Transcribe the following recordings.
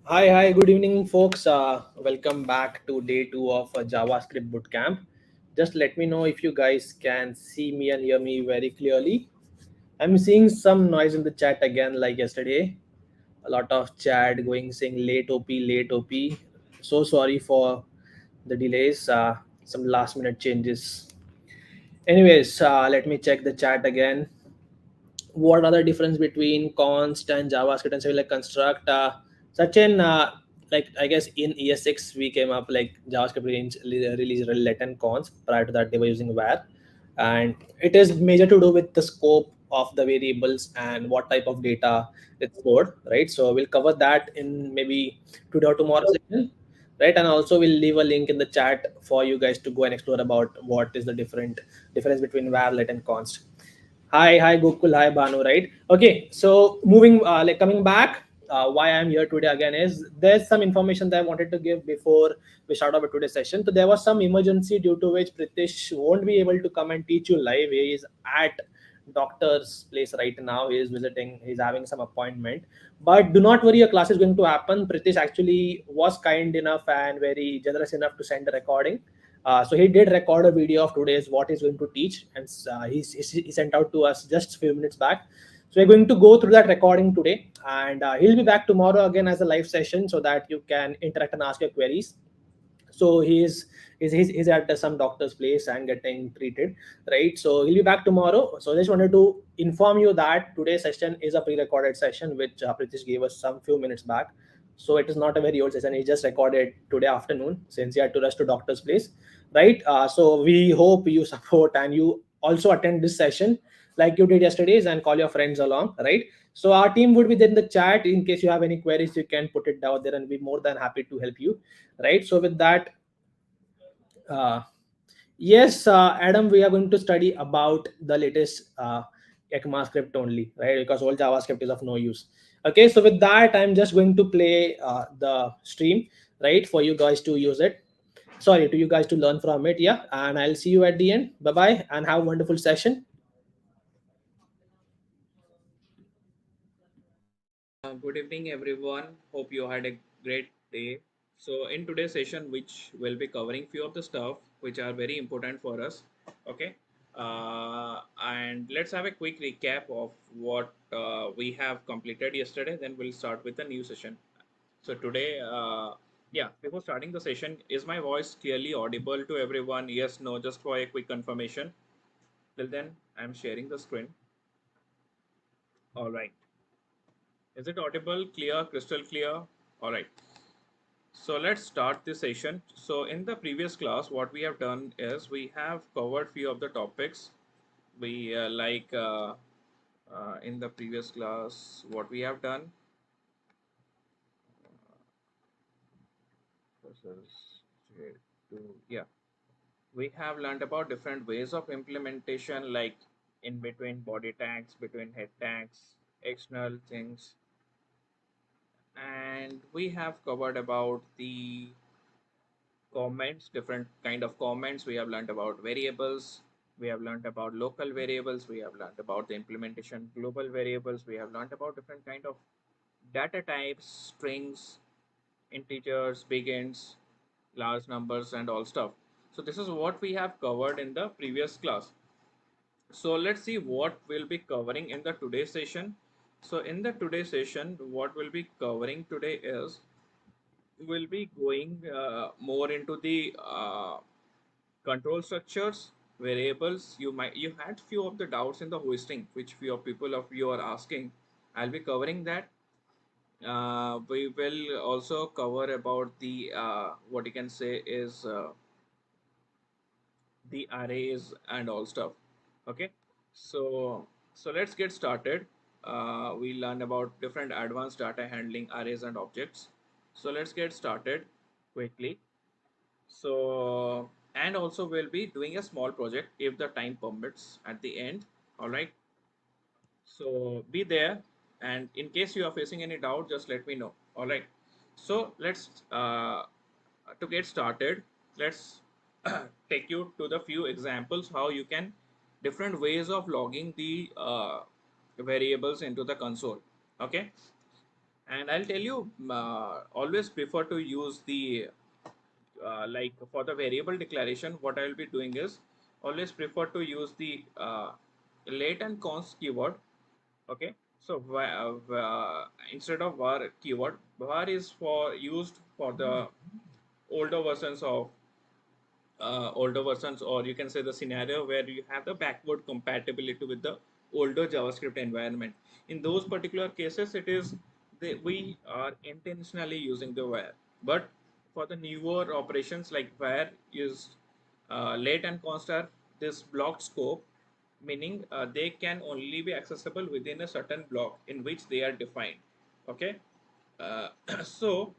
Hi, good evening, folks. Welcome back to day two of JavaScript Bootcamp. Just let me know if you guys can see me and hear me very clearly. I'm seeing some noise in the chat again, like yesterday. A lot of chat going saying late OP, late OP. So sorry for the delays, some last minute changes. Anyways, let me check the chat again. What are the difference between const and JavaScript and civil like construct? Such an like I guess in ES6 we came up like JavaScript released let and const. Prior to that they were using var, and it is major to do with the scope of the variables and what type of data it's stored, right? So we'll cover that in maybe today or tomorrow session, right? And also we'll leave a link in the chat for you guys to go and explore about what is the difference between var, let, and const. Hi, Gokul, hi, Banu, right? Okay, so moving, like coming back, why I'm here today again is there's some information that I wanted to give before we start off with today's session. So there was some emergency due to which Pritish won't be able to come and teach you live. He is at doctor's place right now. He is visiting, he's having some appointment. But do not worry, your class is going to happen. Pritish actually was kind enough and very generous enough to send a recording. So he did record a video of today's what he's going to teach, and he sent out to us just a few minutes back. So we're going to go through that recording today, and he'll be back tomorrow again as a live session so that you can interact and ask your queries. So he's at some doctor's place and getting treated, right? So he'll be back tomorrow. So I just wanted to inform you that today's session is a pre-recorded session which Pritish gave us some few minutes back. So it is not a very old session. He just recorded today afternoon since he had to rush to doctor's place, right? So we hope you support and you also attend this session like you did yesterday's and call your friends along, right? So our team would be there in the chat. In case you have any queries, you can put it down there and be more than happy to help you, right? So with that, uh, yes, Adam, we are going to study about the latest ECMAScript only, right? Because all JavaScript is of no use. Okay, so with that, I'm just going to play the stream, right, for you guys to use it. Sorry, to you guys to learn from it. Yeah, and I'll see you at the end. Bye bye, and have a wonderful session. Good evening, everyone. Hope you had a great day. So, in today's session, which will be covering few of the stuff which are very important for us. Okay, and let's have a quick recap of what we have completed yesterday. Then we'll start with the new session. So today, yeah, before starting the session, is my voice clearly audible to everyone? Yes, no, just for a quick confirmation. Till then, I'm sharing the screen. All right. Is it audible, clear, crystal clear? All right. So let's start this session. So in the previous class, what we have done is we have covered few of the topics. We in the previous class, what we have done. This is yeah. We have learned about different ways of implementation, like in between body tags, between head tags, external things, and we have covered about the comments, different kind of comments. We have learned about variables. We have learned about local variables. We have learned about the implementation global variables. We have learned about different kind of data types, strings, integers, big ints, large numbers, and all stuff. So this is what we have covered in the previous class. So let's see what we'll be covering in the today's session. So in the today's session, what we'll be covering today is we'll be going more into the control structures, variables. You had few of the doubts in the hoisting, which few of people of you are asking. I'll be covering that. We will also cover about the what you can say is the arrays and all stuff. Okay, so let's get started. We learn about different advanced data handling arrays and objects. So let's get started quickly. So, and also we'll be doing a small project if the time permits at the end. All right. So be there. And in case you are facing any doubt, just let me know. All right. So to get started, let's take you to the few examples how you can different ways of logging the variables into the console. Okay. And I'll tell you, always prefer to use the like for the variable declaration. What I will be doing is always prefer to use the let and const keyword. Okay, so instead of var keyword, var is for used for the older versions of older versions, or you can say the scenario where you have the backward compatibility with the older JavaScript environment. In those particular cases, it is we are intentionally using the where. But for the newer operations like where is late and const are this block scope, meaning they can only be accessible within a certain block in which they are defined. Okay, uh, so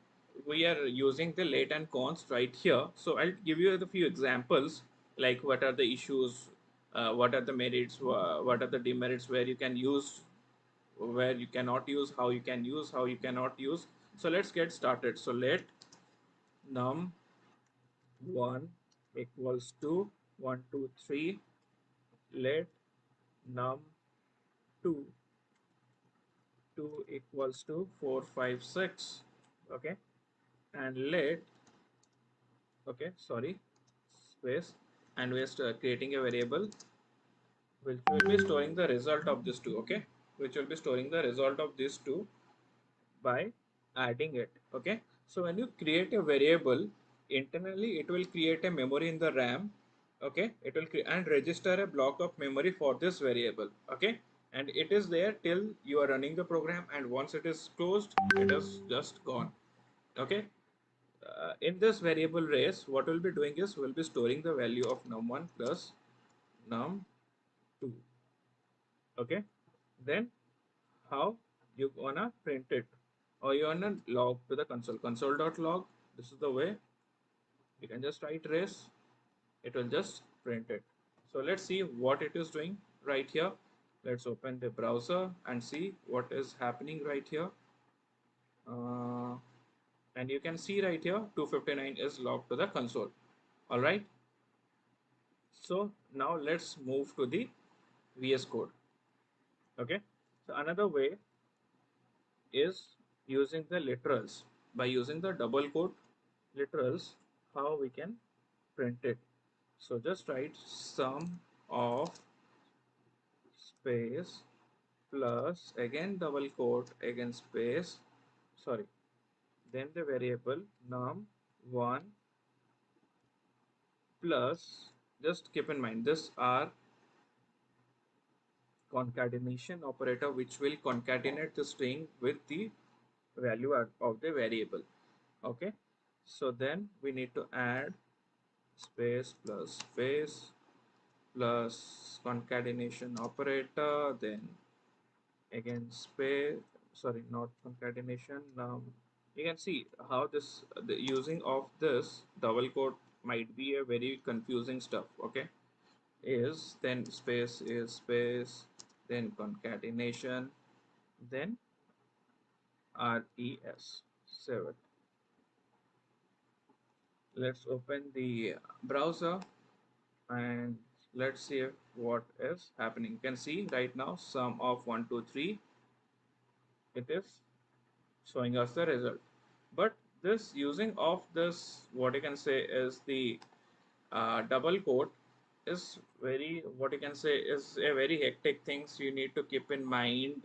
we are using the late and const right here. So I'll give you a few examples, like what are the issues, what are the merits, what are the demerits, where you can use, where you cannot use, how you can use, how you cannot use. So let's get started. So let num1 equals to 1 2 3, let num2 2 equals to 4 5 6. Okay, and let, okay, sorry, space, and we're creating a variable which will be storing the result of this two. Okay, which will be storing the result of this two by adding it. Okay, so when you create a variable internally, it will create a memory in the RAM. Okay, it will and register a block of memory for this variable. Okay, and it is there till you are running the program, and once it is closed, it is just gone. Okay, in this variable race, what we'll be doing is we'll be storing the value of num1 plus num2. Okay, then how you gonna print it, or you wanna log to the console.log. This is the way you can just write race, it will just print it. So let's see what it is doing right here. Let's open the browser and see what is happening right here. uh, and you can see right here 259 is logged to the console. All right, so now let's move to the VS Code. Okay, so another way is using the literals. By using the double quote literals, how we can print it. So just write sum of space plus again double quote again space, sorry, then the variable num1 plus, just keep in mind this are concatenation operator which will concatenate the string with the value of the variable. Okay, so then we need to add space plus space plus concatenation operator, then again space, sorry, not concatenation. You can see how this the using of this double quote might be a very confusing stuff. Okay, is then space is space, then concatenation, then res. Save it. Let's open the browser and let's see what is happening. You can see right now sum of 1 2 3, it is showing us the result. But this using of this, what you can say is the double quote is very, what you can say is a very hectic things you need to keep in mind.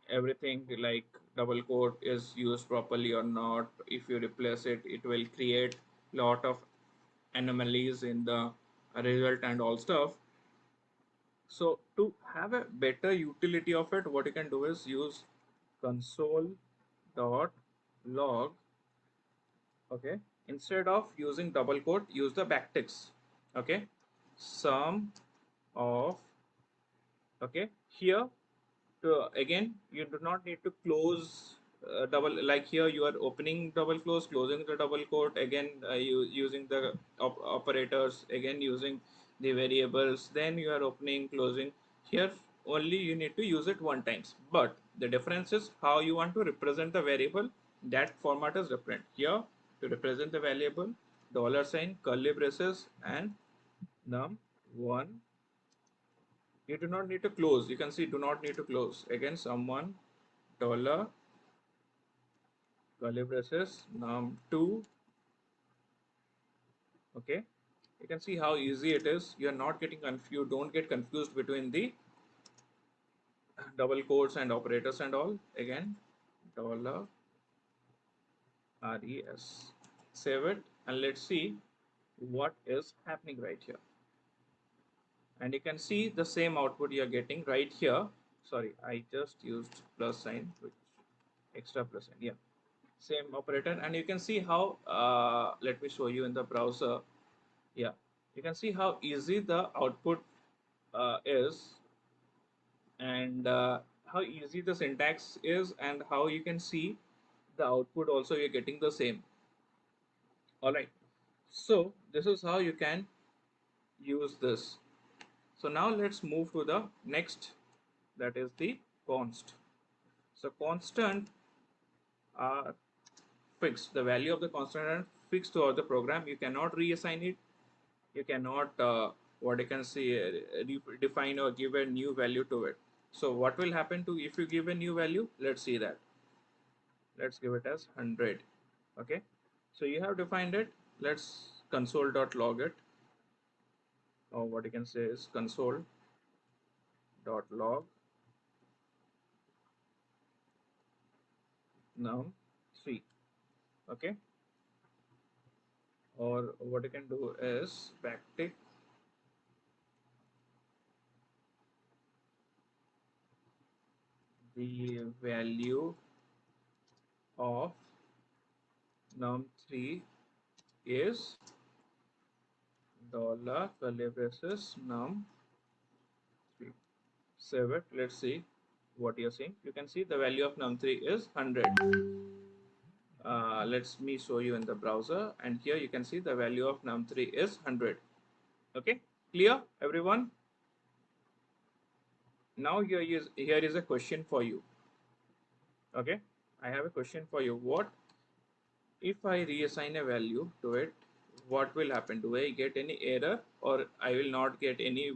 Everything like double quote is used properly or not. If you replace it, it will create lot of anomalies in the result and all stuff. So to have a better utility of it, what you can do is use console.log. Okay, instead of using double quote, use the backticks. Okay, sum of, okay, here to again you do not need to close double, like here you are opening double close, closing the double quote again, using the operators, again using the variables, then you are opening closing. Here only you need to use it one times, but the difference is how you want to represent the variable. That format is different. Here to represent the variable, dollar sign, curly braces, and num1, you do not need to close. You can see do not need to close, again someone dollar curly braces num2. Okay, you can see how easy it is. You're not getting confused. Don't get confused between the double quotes and operators and all. Again, dollar res. Save it and let's see what is happening right here. And you can see the same output you're getting right here. Sorry, I just used plus sign, which extra plus sign. Yeah, same operator. And you can see how, let me show you in the browser. Yeah, you can see how easy the output is, and how easy the syntax is, and how you can see the output also you're getting the same. All right, so this is how you can use this. So now let's move to the next, that is the const. So constant are fixed. The value of the constant are fixed throughout the program. You cannot reassign it. You cannot what I can say define or give a new value to it. So what will happen to if you give a new value? Let's see that. Let's give it as 100. Okay, so you have defined it. Let's console.log it, or what you can say is console.log num3. Okay, or what you can do is backtick the value of num3 is dollar curly braces num3. Save it. Let's see what you're seeing. You can see the value of num3 is 100. Let's me show you in the browser, and here you can see the value of num3 is 100. Okay, clear everyone? Now here is a question for you. Okay, I have a question for you. What if I reassign a value to it? What will happen? Do I get any error, or I will not get any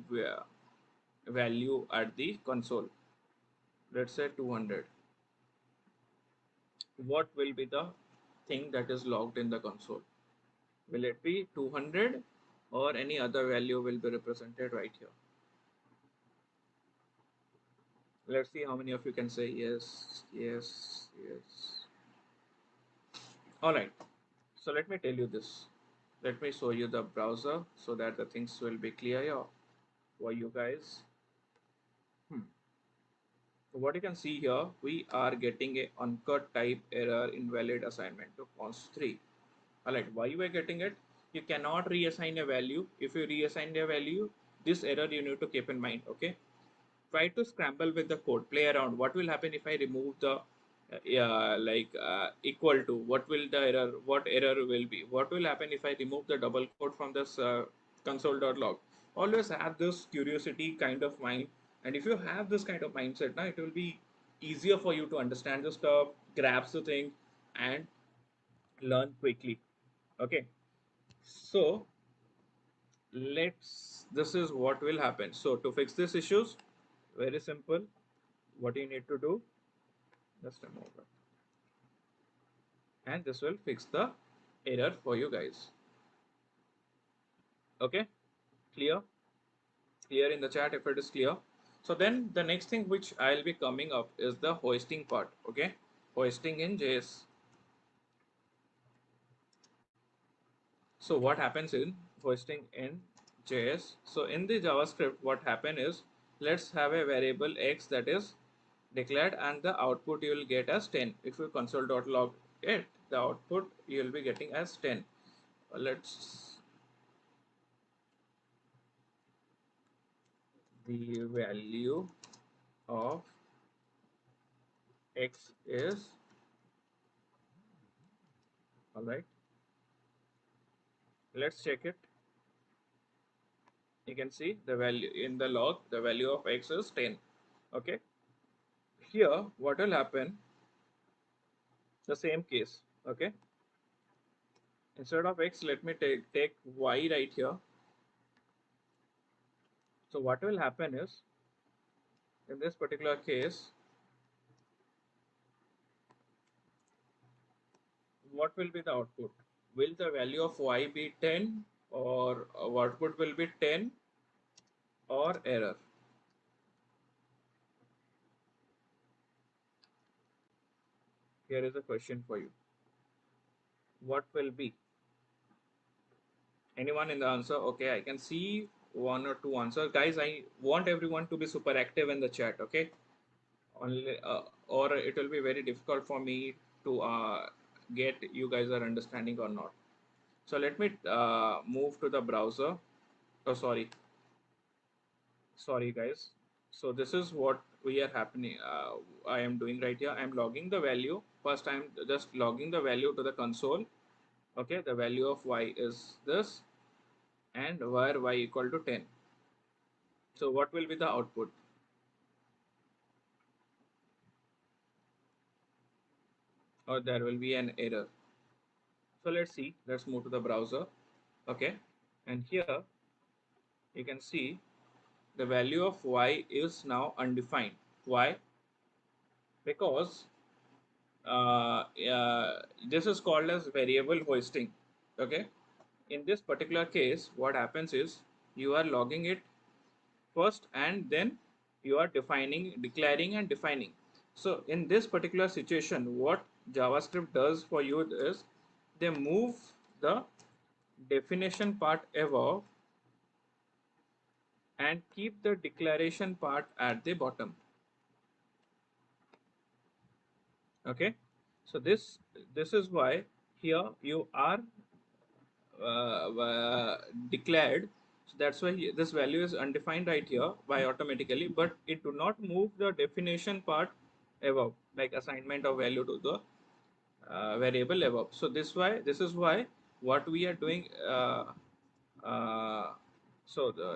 value at the console? Let's say 200. What will be the thing that is logged in the console? Will it be 200, or any other value will be represented right here? Let's see how many of you can say yes, yes, yes. All right. So let me tell you this. Let me show you the browser so that the things will be clear here for you guys. So what you can see here, we are getting a uncut type error invalid assignment to const3. Alright, why you are getting it? You cannot reassign a value. If you reassign a value, this error you need to keep in mind. Okay, try to scramble with the code, play around. What will happen if I remove the equal to? What will the error? What error will be? What will happen if I remove the double quote from this console.log? Always have this curiosity kind of mind, and if you have this kind of mindset, now it will be easier for you to understand the stuff, grasp the thing, and learn quickly. Okay, so this is what will happen. So to fix these issues, very simple. What you need to do, just a moment, and this will fix the error for you guys. Okay, clear? Clear in the chat if it is clear. So then the next thing which I'll be coming up is the hoisting part. Okay, hoisting in JS. So what happens in hoisting in JS? So in the JavaScript, what happen is, let's have a variable x that is declared, and the output you will get as 10. If you console.log it, the output you will be getting as 10. Let's the value of x is, all right, let's check it. You can see the value in the log, the value of x is 10. Okay, here what will happen, the same case. Okay, instead of x, let me take y right here. So what will happen is, in this particular case, what will be the output? Will the value of y be 10, or output will be 10 or error? Here is a question for you. What will be? Anyone in the answer? Okay, I can see one or two answers. Guys, I want everyone to be super active in the chat, okay? Only, or it will be very difficult for me to get you guys are understanding or not. So let me move to the browser. Oh, sorry guys. So this is what we are happening. I am doing right here. I am logging the value. First, I am just logging the value to the console. Okay, the value of y is this, and where y equal to 10. So what will be the output? Or there will be an error. So let's see. Let's move to the browser. Okay, and here you can see the value of y is now undefined. Why? Because this is called as variable hoisting. Okay, in this particular case, what happens is you are logging it first, and then you are declaring and defining. So in this particular situation, what JavaScript does for you is they move the definition part above and keep the declaration part at the bottom. Okay, so this is why here you are declared. So that's why this value is undefined right here by automatically, but it do not move the definition part above, like assignment of value to the variable above. So this is why what we are doing.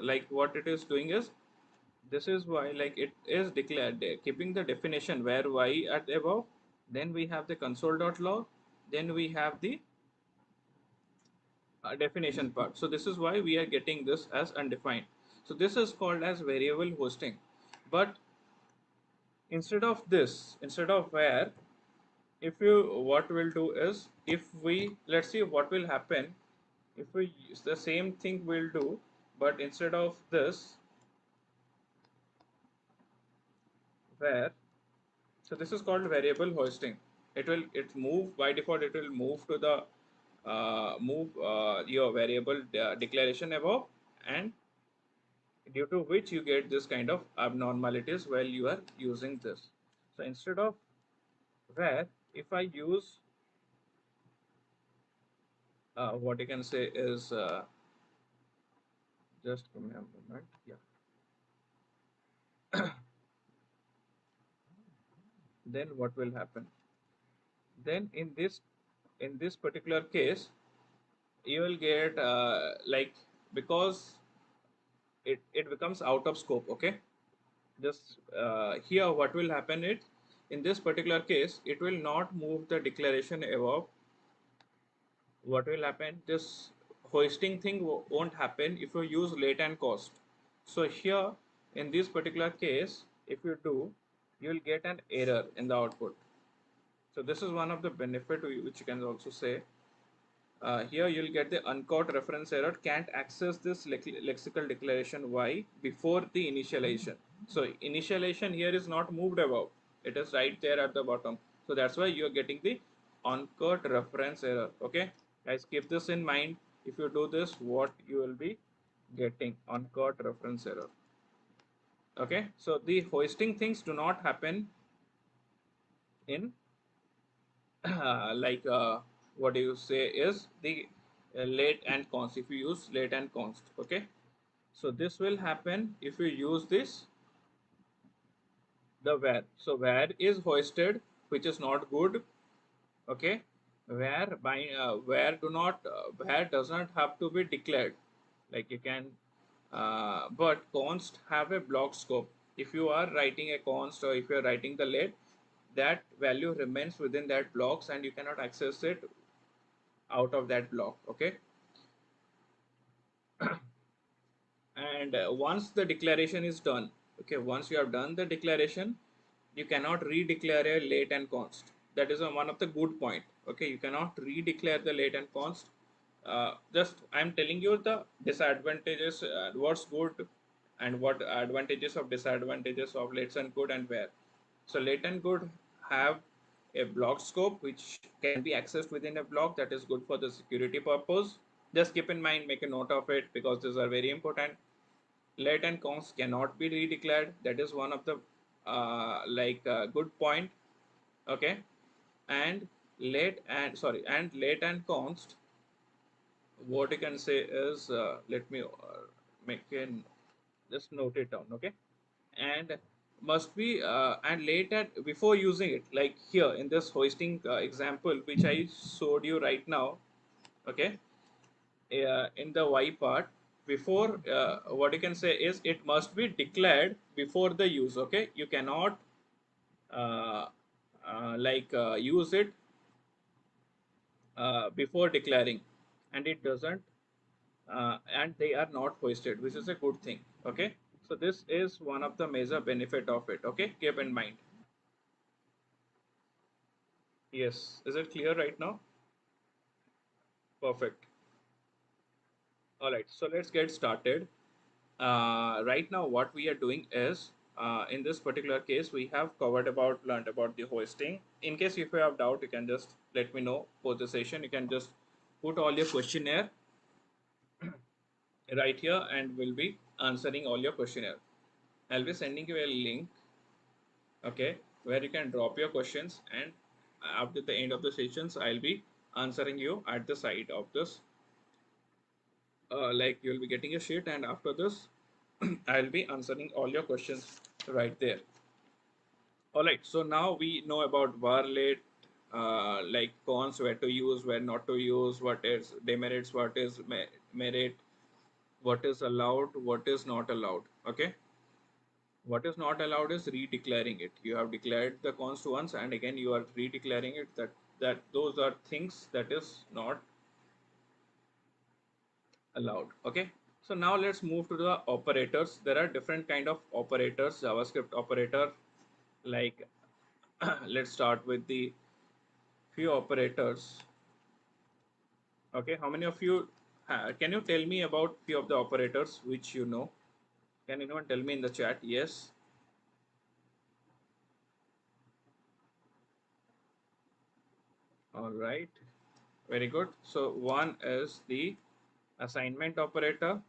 Like what it is doing is, this is why like it is declared keeping the definition where y at above, then we have the console.log, then we have the definition part. So this is why we are getting this as undefined. So this is called as variable hosting. But instead of this, instead of where, if you what we'll do is, if we, let's see what will happen if we use the same thing we'll do, but instead of this, where. So this is called variable hoisting. It move by default. It will move to the move your variable declaration above, and due to which you get this kind of abnormalities while you are using this. So instead of where, if I use what you can say is just give me a moment. Yeah. Then what will happen? Then in this particular case, you will get like, because it becomes out of scope. Okay, just here what will happen is, in this particular case it will not move the declaration above. What will happen, this hoisting thing won't happen if you use late and cost. So here in this particular case, if you do, you'll get an error in the output. So this is one of the benefit which you can also say. Here you'll get the uncaught reference error, can't access this lexical declaration y before the initialization. So initialization here is not moved above, it is right there at the bottom. So that's why you're getting the uncaught reference error. Okay, guys, keep this in mind. If you do this, what you will be getting, uncaught reference error. Okay, so the hoisting things do not happen in like what do you say is the late and const, if you use late and const. Okay, so this will happen if you use this, the where. So where is hoisted, which is not good. Okay, where do not where does not have to be declared, like you can but const have a block scope. If you are writing a const, or if you are writing the late, that value remains within that blocks and you cannot access it out of that block. Okay, and once the declaration is done, okay, once you have done the declaration, you cannot redeclare a late and const. that is one of the good point. Okay, you cannot redeclare the late and const. Just I'm telling you the disadvantages, what's good and what advantages of disadvantages of late and good and where. So late and good have a block scope which can be accessed within a block, that is good for the security purpose. Just keep in mind, make a note of it because these are very important. Let and const cannot be redeclared. That is one of the good point. Okay, and let and const. What you can say is let me make an just note it down. Okay, and must be and late at before using it, like here in this hoisting example which I showed you right now. Okay, in the y part, before what you can say is it must be declared before the use. Okay, you cannot uh, use it before declaring, and it doesn't and they are not hoisted, which is a good thing. Okay, so this is one of the major benefit of it. Okay, keep in mind. Yes, is it clear right now? Perfect. All right, so let's get started. Right now what we are doing is in this particular case we have learned about the hoisting. In case if you have doubt, you can just let me know for the session. You can just put all your questionnaire right here and we'll be answering all your questionnaire. I'll be sending you a link, okay, where you can drop your questions, and after the end of the sessions I'll be answering you at the side of this. You'll be getting a sheet, and after this I'll be answering all your questions right there. All right, so now we know about var late, like cons, where to use, where not to use, what is demerits, what is merit, what is allowed, what is not allowed. Okay, what is not allowed is redeclaring it. You have declared the const once and again you are redeclaring it. That those are things that is not allowed. Okay, so now let's move to the operators. There are different kind of operators, JavaScript operator. Like let's start with the few operators. Okay, how many of you can you tell me about few of the operators which you know? Can anyone tell me in the chat? Yes. All right, very good. So one is the assignment operator.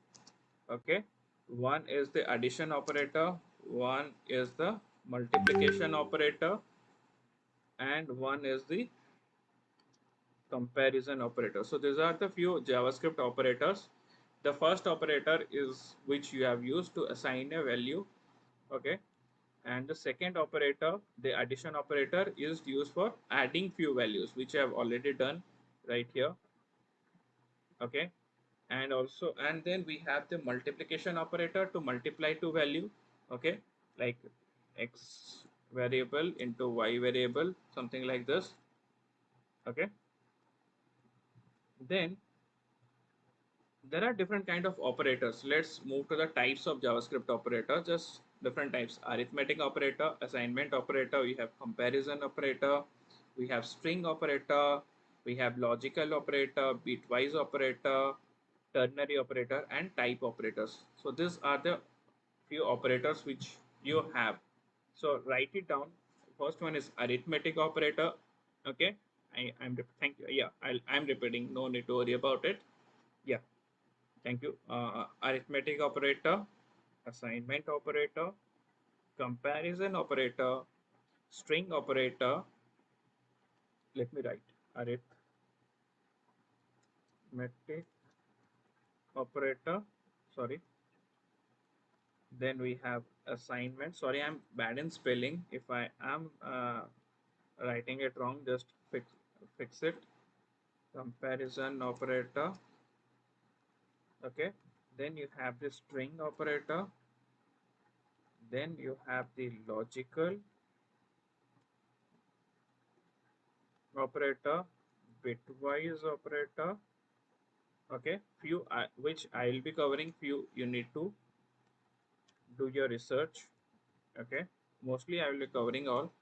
Okay, one is the addition operator, one is the multiplication operator, and one is the comparison operator. So these are the few JavaScript operators. The first operator is which you have used to assign a value. Okay, and the second operator, the addition operator, is used for adding few values, which I have already done right here. Okay, and then we have the multiplication operator to multiply two value. Okay, like x variable into y variable, something like this. Okay, then there are different kind of operators. Let's move to the types of JavaScript operator. Just different types: arithmetic operator, assignment operator, we have comparison operator, we have string operator, we have logical operator, bitwise operator, ternary operator, and type operators. So these are the few operators which you have. So write it down. First one is arithmetic operator. Okay, thank you. Yeah, I'm repeating, no need to worry about it. Yeah, thank you. Arithmetic operator, assignment operator, comparison operator, string operator. Let me write arithmetic operator. Sorry. Then we have assignment. Sorry, I'm bad in spelling. If I am writing it wrong, just fix it. Comparison operator. Okay. Then you have the string operator. Then you have the logical operator, bitwise operator. Okay, few which I'll be covering, few you need to do your research. Okay, mostly I will be covering all.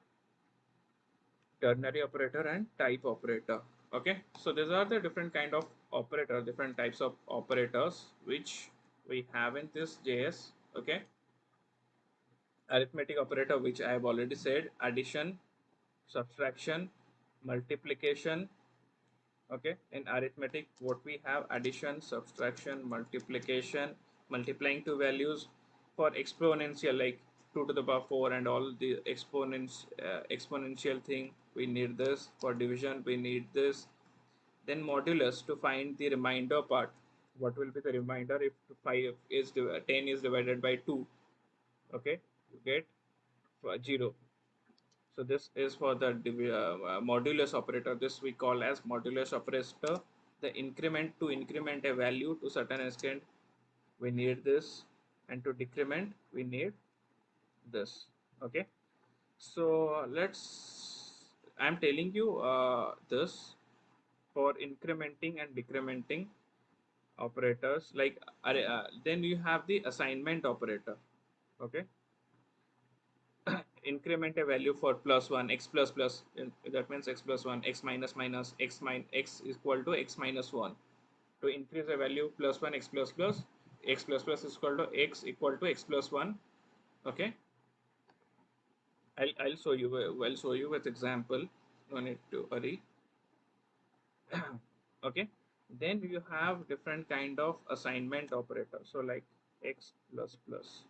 ternary operator and type operator. Okay, so these are the different kind of operator, different types of operators which we have in this JS. Okay, arithmetic operator, which I have already said, addition, subtraction, multiplication. Okay, in arithmetic what we have: addition, subtraction, multiplication, multiplying two values. For exponential, like 2 to the power 4 and all the exponential thing, we need this. For division we need this. Then modulus, to find the remainder part. What will be the remainder if 10 is divided by 2? Okay, you get 0. So this is for the modulus operator. This we call as modulus operator. The increment, to increment a value to certain extent, we need this, and to decrement we need this. Okay. So I'm telling you this for incrementing and decrementing operators. Like then you have the assignment operator. Okay. Increment a value for plus 1, x plus plus, that means x plus 1, x minus minus, x is equal to x minus 1. To increase a value plus 1, x plus plus, x plus plus is equal to x plus 1. Okay, I'll show you. I'll show you with example. No need to hurry. Okay, then you have different kind of assignment operator. So like x plus plus,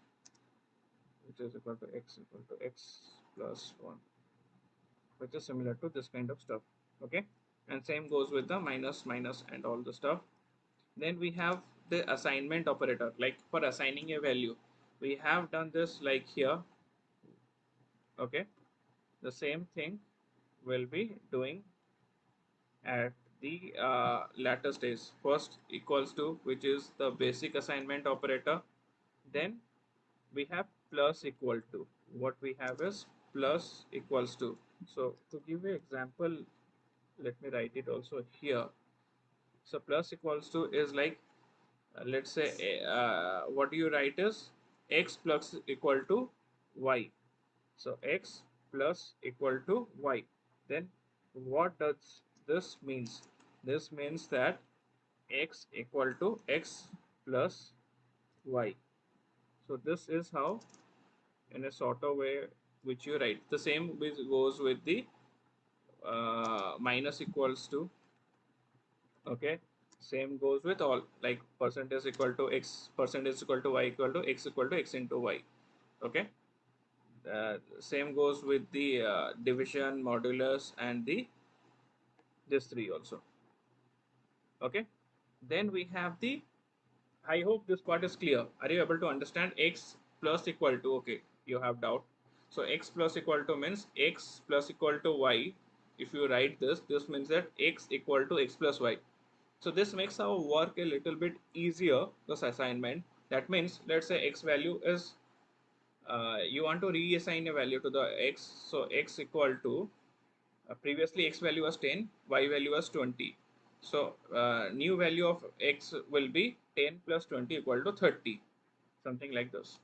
which is equal to x plus 1, which is similar to this kind of stuff. Okay, and same goes with the minus minus and all the stuff. Then we have the assignment operator, like for assigning a value. We have done this like here. Okay, the same thing we'll be doing at the latter stage. First equals to, which is the basic assignment operator. Then we have plus equal to. What we have is plus equals to. So to give you example, let me write it also here. So plus equals to is like, let's say what you write is x plus equal to y. So x plus equal to y. Then what does this means? This means that x equal to x plus y. So this is how, in a sort of way, which you write. The same goes with the minus equals to. Okay, same goes with all, like percentage equal to x, percentage equal to y, equal to x into y. Okay, same goes with the division, modulus, and the this three also. Okay, then we have the, I hope this part is clear. Are you able to understand? X plus equal to, okay, you have doubt. So x plus equal to means x plus equal to y. If you write this means that x equal to x plus y. So this makes our work a little bit easier, this assignment. That means, let's say x value is, you want to reassign a value to the x. So x equal to, previously x value was 10, y value was 20. So new value of x will be 10 plus 20 equal to 30, something like this.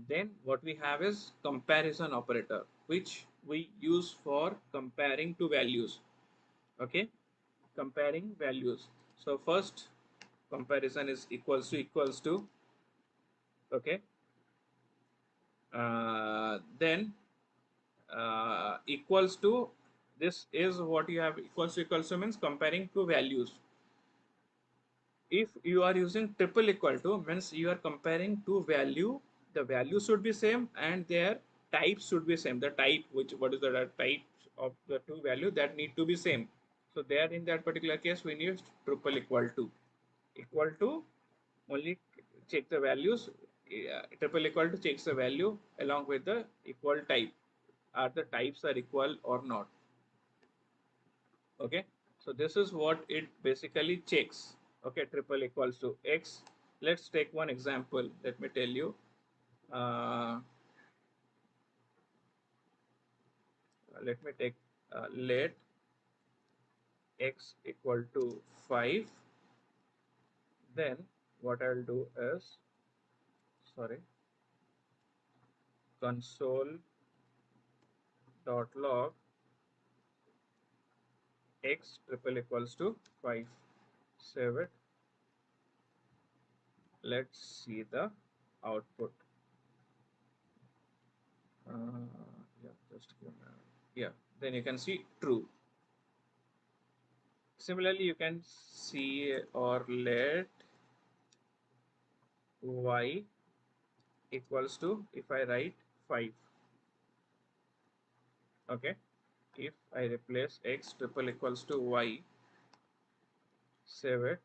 Then what we have is comparison operator, which we use for comparing two values. Okay, comparing values. So first comparison is equals to. Okay, then equals to, this is what you have. Equals to means comparing two values. If you are using triple equal to, means you are comparing two value. The value should be same and their type should be same. The type, which, what is the type of the two value, that need to be same. So there, in that particular case, we need triple equal to only check the values. Triple equal to checks the value along with the equal type. Are the types are equal or not? Okay, so this is what it basically checks. Okay, triple equals to x. Let's take one example. Let me tell you. uh, Let me take, let x equal to 5. Then what I'll do is, sorry, console.log x triple equals to 5. Save it. Let's see the output. Yeah, just give me yeah. Then you can see true. Similarly, you can see or let y equals to, if I write 5. Okay, if I replace x triple equals to y, save it,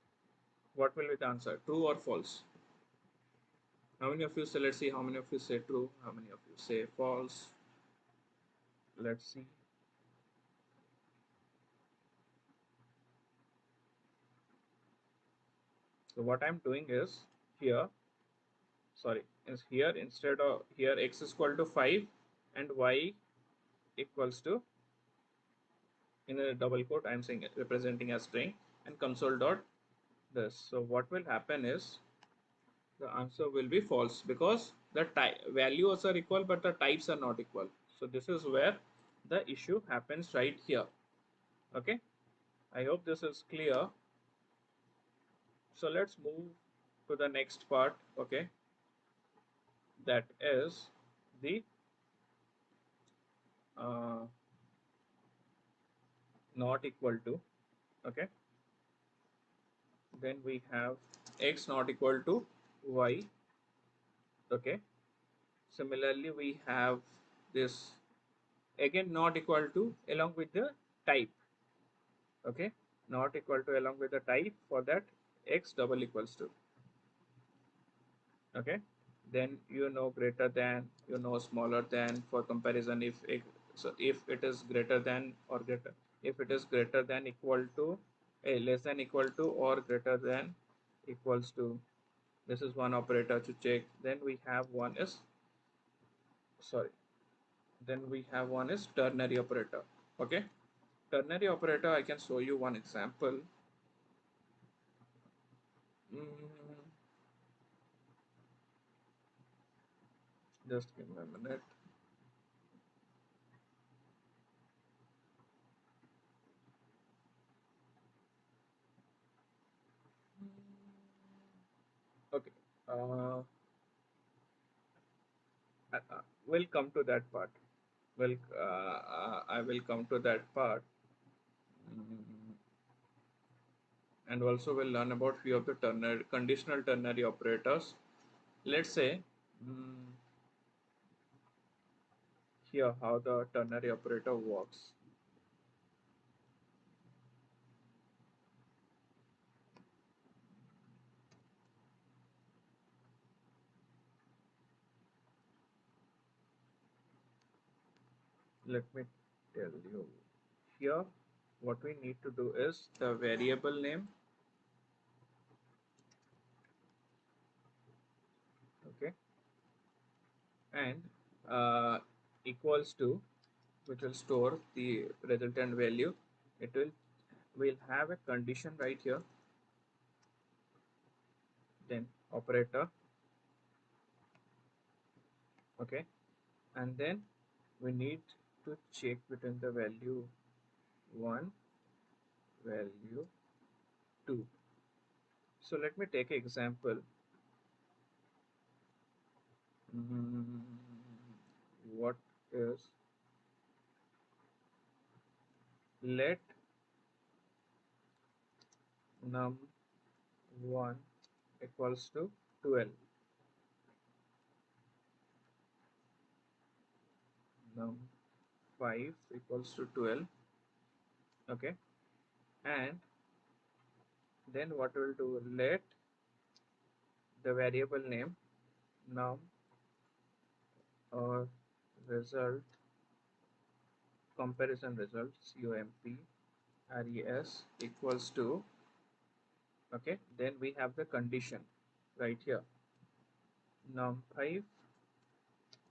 what will be the answer? True or false? How many of you say, let's see how many of you say true, how many of you say false. Let's see. So what I'm doing is here, sorry, is here, instead of here x is equal to 5 and y equals to, in a double quote I'm saying it, representing a string, and console dot this. So what will happen is the answer will be false because the values are equal but the types are not equal. So this is where the issue happens right here. Okay, I hope this is clear. So let's move to the next part. Okay, that is the uh, not equal to. Okay, then we have x not equal to y. Okay, similarly we have this again not equal to along with the type. Okay, not equal to along with the type, for that x double equals to. Okay, then greater than, smaller than, for comparison, if so if it is greater than or greater, if it is greater than equal to, less than equal to or greater than equals to, this is one operator to check. Then we have one is, sorry, then we have one is ternary operator. Okay, ternary operator, I can show you one example. Mm, just give me a minute. Okay, uh, we'll come to that part. Well, I will come to that part. Mm, and also we'll learn about few of the conditional ternary operators. Let's say, mm, here how the ternary operator works. Let me tell you. Here, what we need to do is the variable name. Okay, and equals to, which will store the resultant value. It will have a condition right here. Then operator. Okay, and then we need to check between the value 1, value 2. So let me take an example. Mm, what is, let num1 equals to 12, num5 equals to 12. Okay, and then what we'll do, let the variable name num or result, comparison result, COMP equals to, okay, then we have the condition right here, num5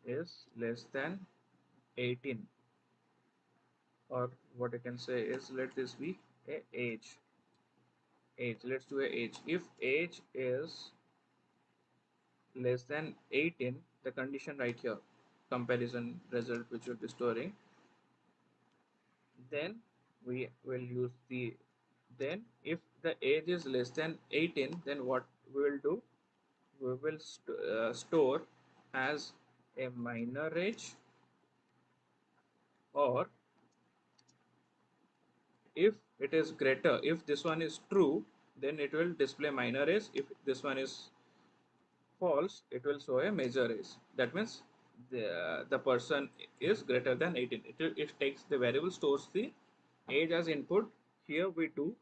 is less than 18, or what I can say is, let this be a age, let's do a age. If age is less than 18, the condition right here, comparison result which you'll be storing, then we will use the, then if the age is less than 18, then what we will do, we will store as a minor age, or if it is greater, if this one is true, then it will display minor age. If this one is false, it will show a major age. That means the person is greater than 18. It takes the variable, stores the age as input. Here we do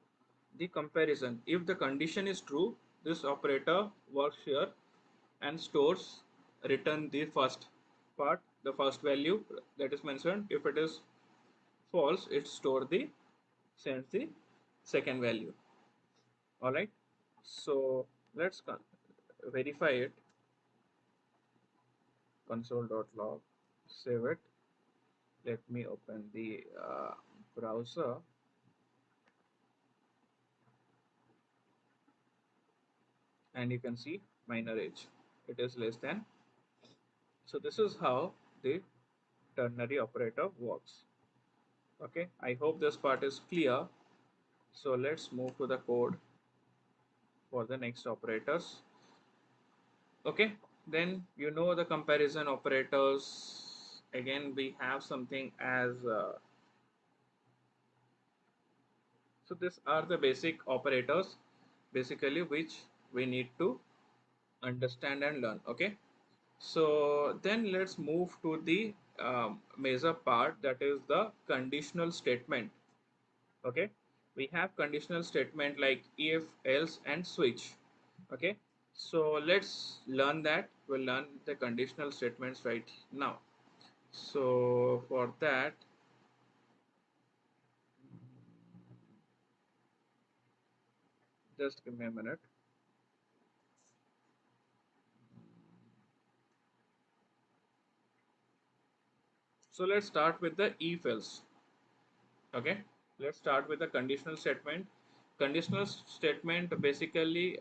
the comparison. If the condition is true, this operator works here and stores, return the first part, the first value that is mentioned. If it is false, it store the, sends the second value. All right, so let's verify it. Console.log, save it. Let me open the browser, and you can see minor age, it is less than. So this is how the ternary operator works. Okay, I hope this part is clear. So let's move to the code for the next operators. Okay, then you know the comparison operators. Again, we have something as so these are the basic operators basically which we need to understand and learn. Okay, so then let's move to the major part, that is the conditional statement. Okay, we have conditional statement like if, else, and switch. Okay, so let's learn that. We'll learn the conditional statements right now. So for that, just give me a minute. So let's start with the if else. Okay, let's start with the conditional statement. Conditional statement basically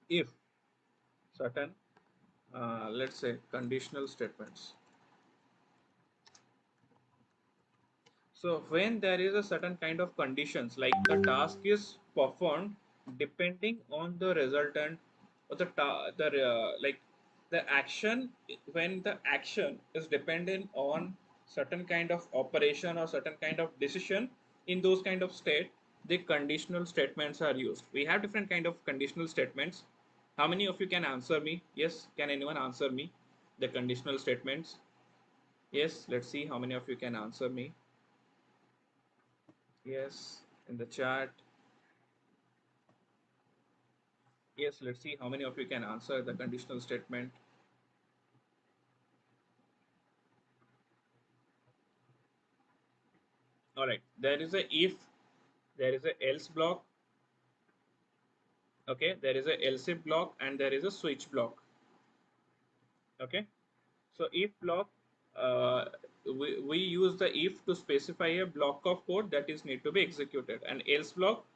if certain let's say conditional statements. So when there is a certain kind of conditions, like the task is performed depending on the resultant, or like the action, when the action is dependent on certain kind of operation or certain kind of decision, in those kind of state, the conditional statements are used. We have different kind of conditional statements. How many of you can answer me? Yes, can anyone answer me the conditional statements? Yes, let's see how many of you can answer me. Yes, in the chat. Yes, let's see how many of you can answer the conditional statement. All right, there is a if, there is a else block. Okay, there is a else if block, and there is a switch block. Okay, so if block, we use the if to specify a block of code that is need to be executed, and else block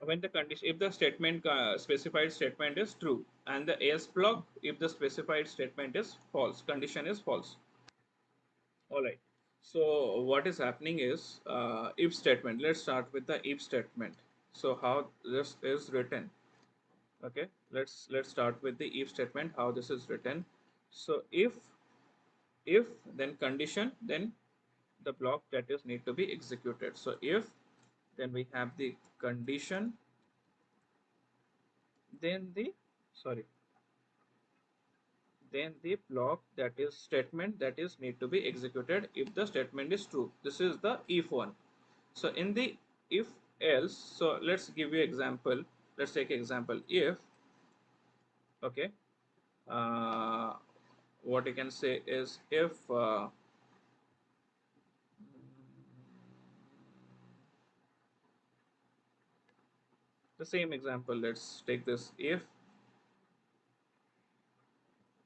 when the condition, if the statement specified statement is true, and the else block if the specified statement is false, condition is false. All right, so what is happening is if statement. Let's start with the if statement. So how this is written. Okay, let's start with the if statement, how this is written. So if then condition, then the block that is need to be executed. So if, then we have the condition, then the, sorry, then the block that is statement that is need to be executed if the statement is true. This is the if one. So in the if else, so let's give you example. Let's take example if. Okay, uh, what you can say is if the same example, let's take this. If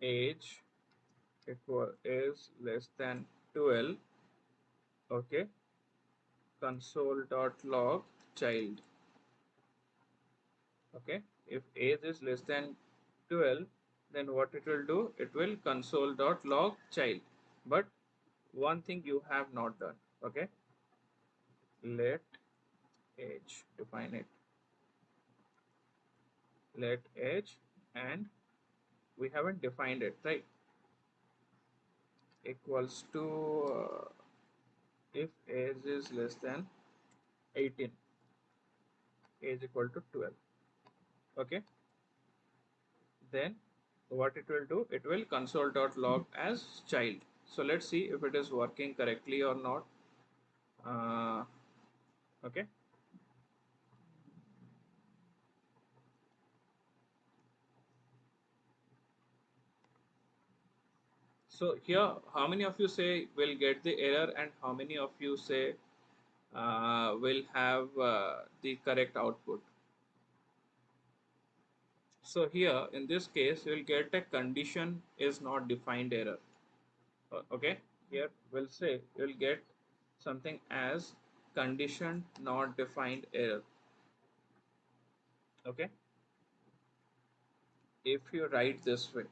age is less than 12. Okay, console.log child. Okay, if age is less than 12, then what it will do, it will console.log child. But one thing you have not done. Okay, let age, define it, let age, and we haven't defined it, right? Equals to if age is less than 18, age equal to 12. Okay, then what it will do, it will console.log as child. So let's see if it is working correctly or not. Okay, so here how many of you say will get the error and how many of you say will have the correct output? So here in this case you will get a condition is not defined error. Okay, here we'll say you'll get something as condition not defined error. Okay, if you write this way.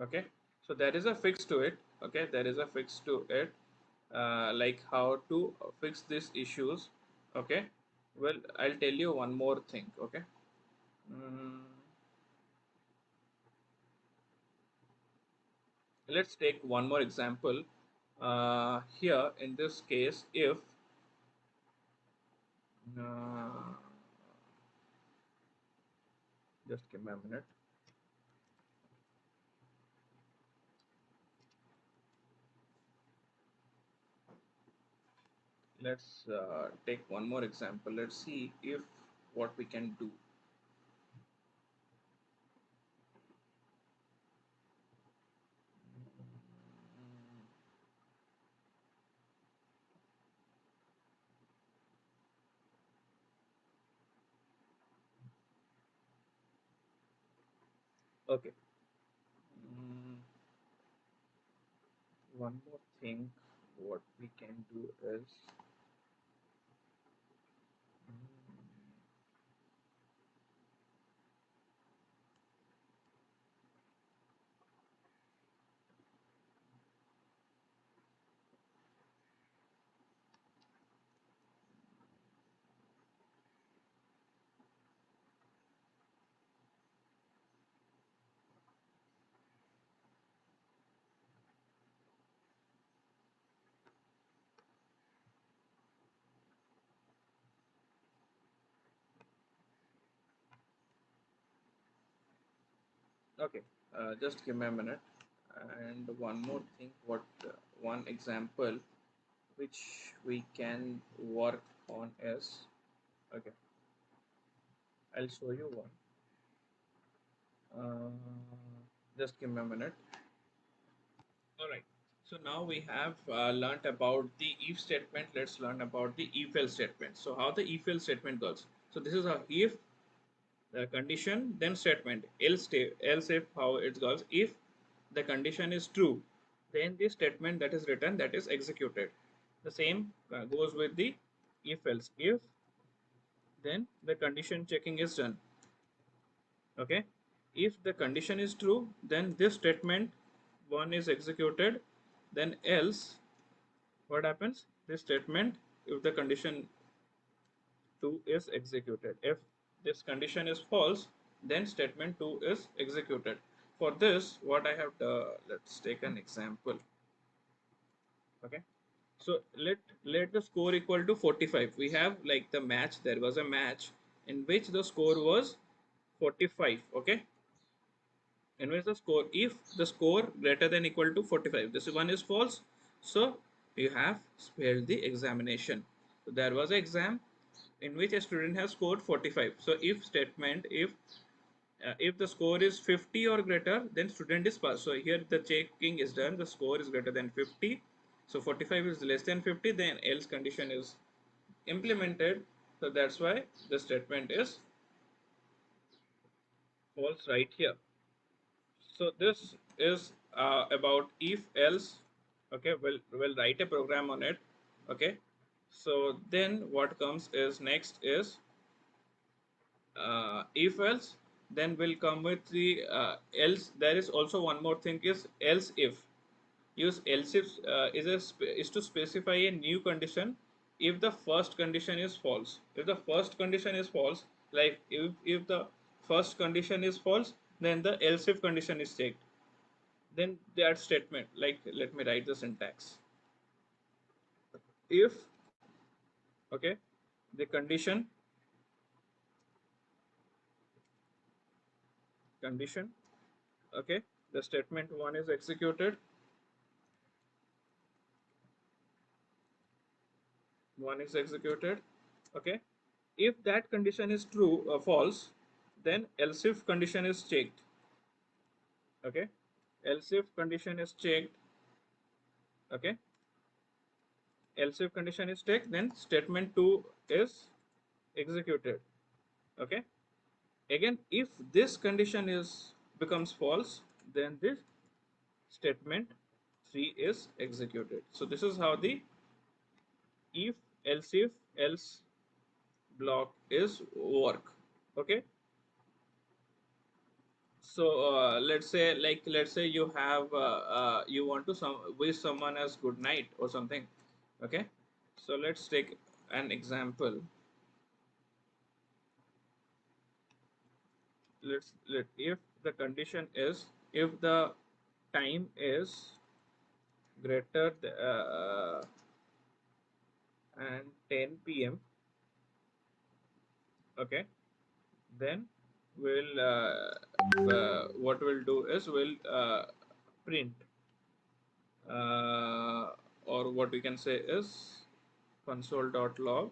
Okay, so there is a fix to it. Okay, there is a fix to it, like how to fix these issues. Okay, well, I'll tell you one more thing. Okay, mm, let's take one more example. Here in this case, if uh, just give me a minute. Let's take one more example. Let's see if what we can do. Okay. Mm, one more thing. What we can do is. Okay, just give me a minute. And one more thing, what one example which we can work on is, okay, I'll show you one. Uh, just give me a minute. All right. So now we have learned about the if statement. Let's learn about the if else statement. So how the if else statement goes. So this is a if the condition then statement else if how it goes. If the condition is true, then the statement that is written that is executed. The same goes with the if else. If then the condition checking is done. Okay, if the condition is true, then this statement one is executed. Then else what happens? This statement if the condition 2 is executed. If this condition is false, then statement 2 is executed. For this, what I have done, let's take an example. Okay. So let the score equal to 45. We have like the match. There was a match in which the score was 45. Okay. In which the score, if the score greater than equal to 45, this one is false. So you have failed the examination. So there was an exam in which a student has scored 45. So if statement if the score is 50 or greater, then student is passed. So here the checking is done. The score is greater than 50. So 45 is less than 50. Then else condition is implemented. So that's why the statement is false right here. So this is about if else. Okay, we'll write a program on it. Okay, so then what comes is next is if else, then will come with the else. There is also one more thing is else if. use else if is to specify a new condition if the first condition is false. If the first condition is false, like if the first condition is false, then the else if condition is checked. Then that statement, like let me write the syntax. If, okay, the condition, okay, the statement one is executed, one is executed, okay. If that condition is true or false, then else if condition is checked, okay. Else if condition is checked, okay. Else if condition is checked, then statement 2 is executed, okay. Again, if this condition is becomes false, then this statement 3 is executed. So this is how the if else block is work, okay. So let's say you have you want to wish someone as good night or something, okay. So let's take an example. Let if the condition is if the time is greater and 10 p.m., okay, then we'll what we'll do is we'll print or what we can say is console.log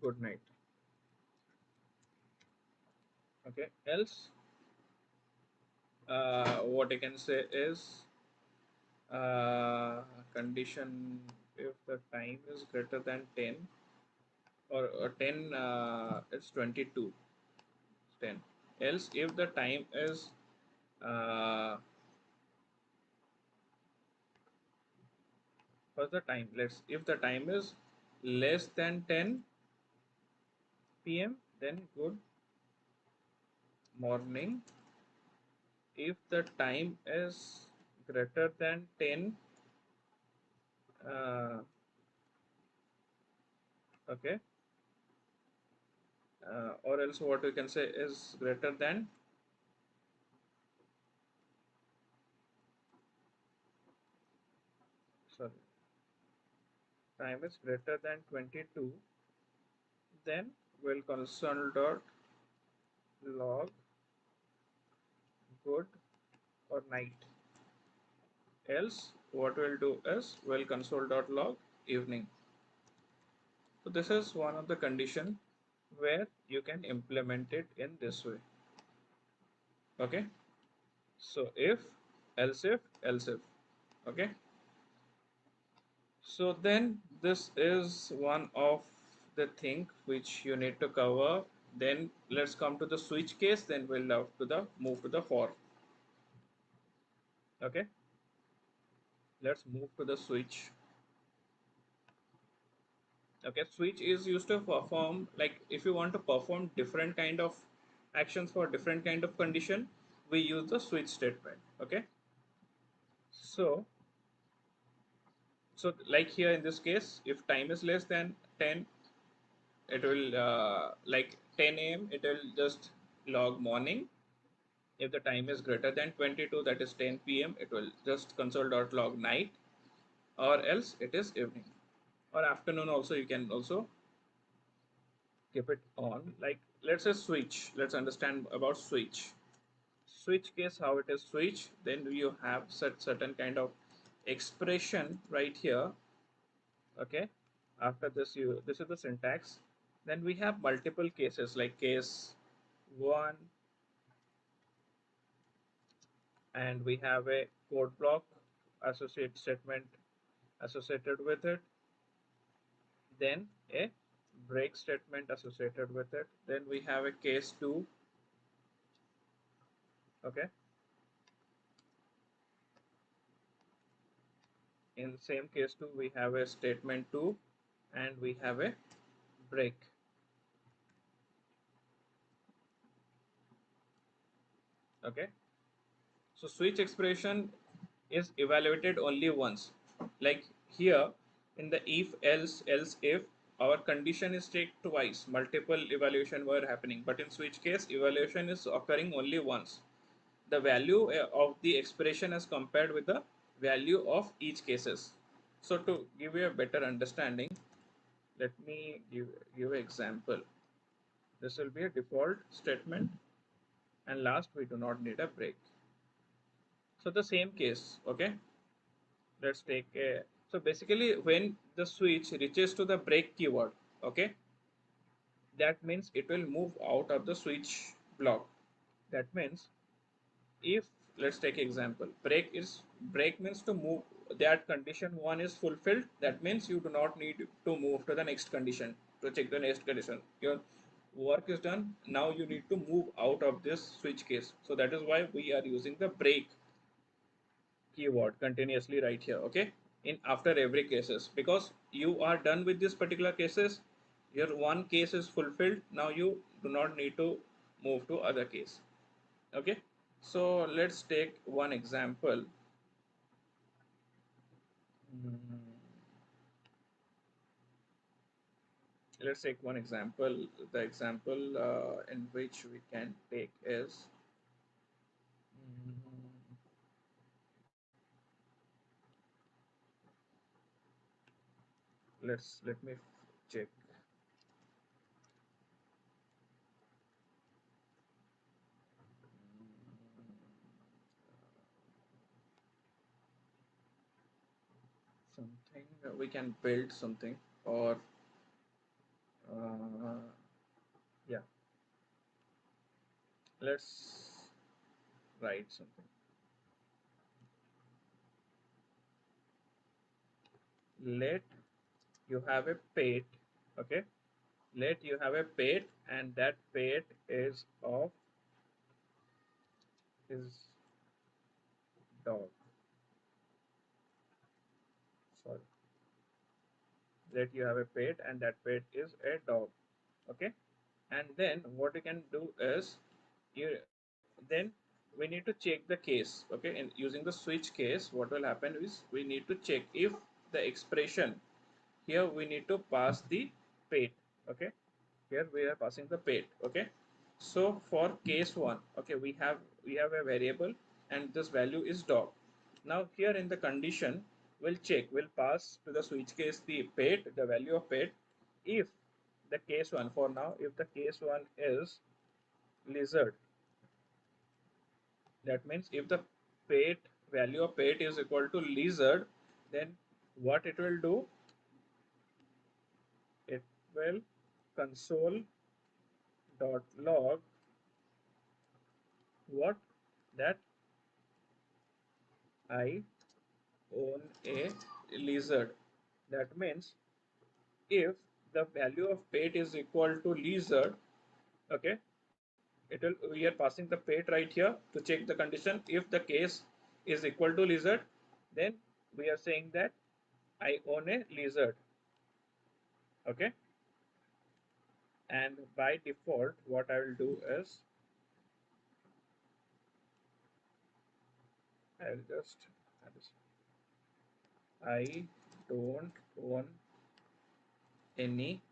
good night, okay. Else what I can say is condition if the time is greater than 10 or 10 it's 22 10. Else if the time is what's the time, let's if the time is less than 10 p.m., then good morning. If the time is greater than 10, uh, okay, or else what we can say is greater than, sorry, time is greater than 22, then we'll console dot log good or night. Else what we'll do is we'll console dot log evening. So this is one of the condition where you can implement it in this way, okay. So if, else if, okay. So then this is one of the thing which you need to cover. Then let's come to the switch case, then we'll have to the move to the for, okay. Let's move to the switch, okay. Switch is used to perform, like if you want to perform different kind of actions for different kind of condition, we use the switch statement, okay. So like here in this case, if time is less than 10, it will like 10 a.m., it will just log morning. If the time is greater than 22, that is 10 p.m., it will just console.log night, or else it is evening or afternoon. Also you can also keep it on. Like let's say switch, let's understand about switch case, how it is switch. Then you have certain kind of expression right here, okay. After this, you this is the syntax. Then we have multiple cases, like case 1, and we have a code block associate statement associated with it, then a break statement associated with it, then we have a case 2, okay. In same case 2 we have a statement 2, and we have a break. Okay, so switch expression is evaluated only once. Like here in the if else if, our condition is checked twice, multiple evaluation were happening, but in switch case evaluation is occurring only once. The value of the expression as compared with the value of each cases. So to give you a better understanding, let me give an example. This will be a default statement, and last we do not need a break. So the same case, okay, let's take a, so basically when the switch reaches to the break keyword, okay, that means it will move out of the switch block. That means if, let's take example, break means to move, that condition one is fulfilled, that means you do not need to move to the next condition to check the next condition. Your work is done, now you need to move out of this switch case. So that is why we are using the break keyword continuously right here, okay, in after every cases, because you are done with this particular cases, your one case is fulfilled, now you do not need to move to other case. Okay, so let's take one example. Mm, let's take one example. The example in which we can take is, mm, let me check. Something we can build something, or uh, yeah, let's write something. Let you have a pet, okay, let you have a pet, and that pet is of his dog, sorry, let you have a pet and that pet is a dog. Okay, and then what you can do is, you then we need to check the case. Okay, and using the switch case, what will happen is we need to check if the expression, here we need to pass the pet. Okay, here we are passing the pet. Okay, so for case one, okay, we have a variable and this value is dog. Now here in the condition, we'll pass to the switch case the pet, the value of pet. If the case one, for now, if the case one is lizard, that means if the pet value of pet is equal to lizard, then what it will do, it will console dot log what, that I own a lizard. That means if the value of pet is equal to lizard, okay, it will, we are passing the pet right here to check the condition. If the case is equal to lizard, then we are saying that I own a lizard. Okay, and by default what I will do is I'll just, I don't own any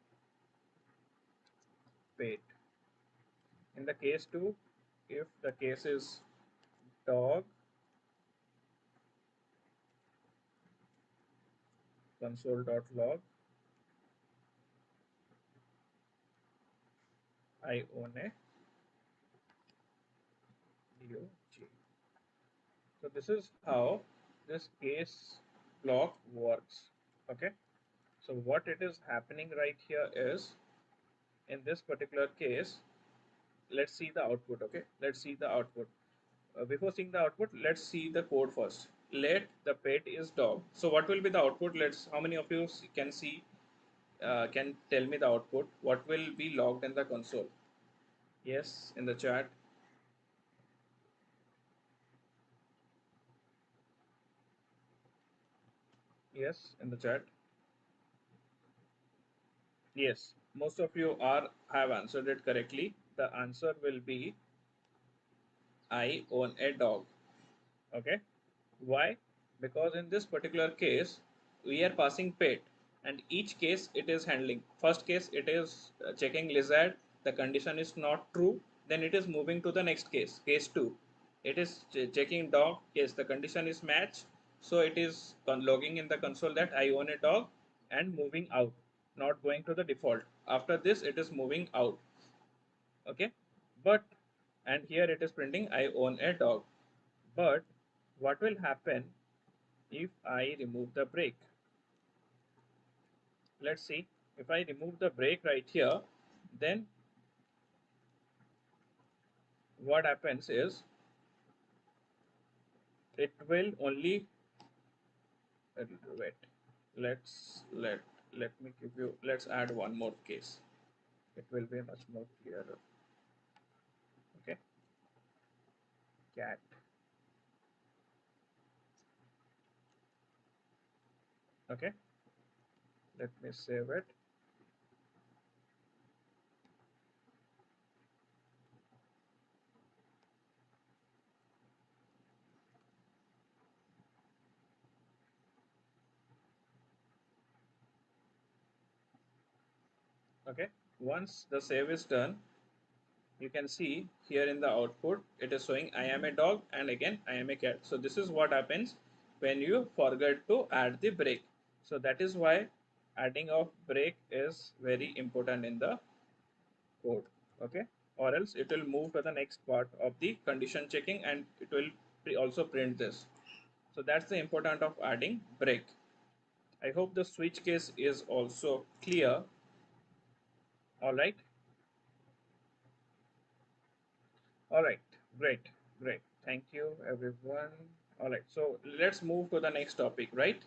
pet. In the case 2, if the case is dog, console.log I own a dog. So this is how this case block works. Okay, so what it is happening right here is, in this particular case, let's see the output. Okay, let's see the output. Before seeing the output, let's see the code first. Let the pet is dog. So what will be the output? Let's, how many of you can see, can tell me the output, what will be logged in the console? Yes, in the chat. Yes, in the chat. Yes. most of you are have answered it correctly. The answer will be I own a dog. Okay. Why? Because in this particular case, we are passing pet, and each case it is handling. First case it is checking lizard, the condition is not true, then it is moving to the next case, case 2. It is checking dog, yes, the condition is matched, so it is logging in the console that I own a dog and moving out, not going to the default. After this, it is moving out. Okay, but and here it is printing I own a dog. But what will happen if I remove the break? Let's see. If I remove the break right here, then what happens is it will only wait. Let me give you. Let's add one more case. It will be much more clearer. Okay, cat. Okay, let me save it. Okay, once the save is done, you can see here in the output it is showing I am a dog and again I am a cat. So this is what happens when you forget to add the break. So that is why adding of break is very important in the code. Okay, or else it will move to the next part of the condition checking and it will also print this. So that's the important of adding break. I hope the switch case is also clear. All right. All right, great, great. Thank you, everyone. All right, so let's move to the next topic, right?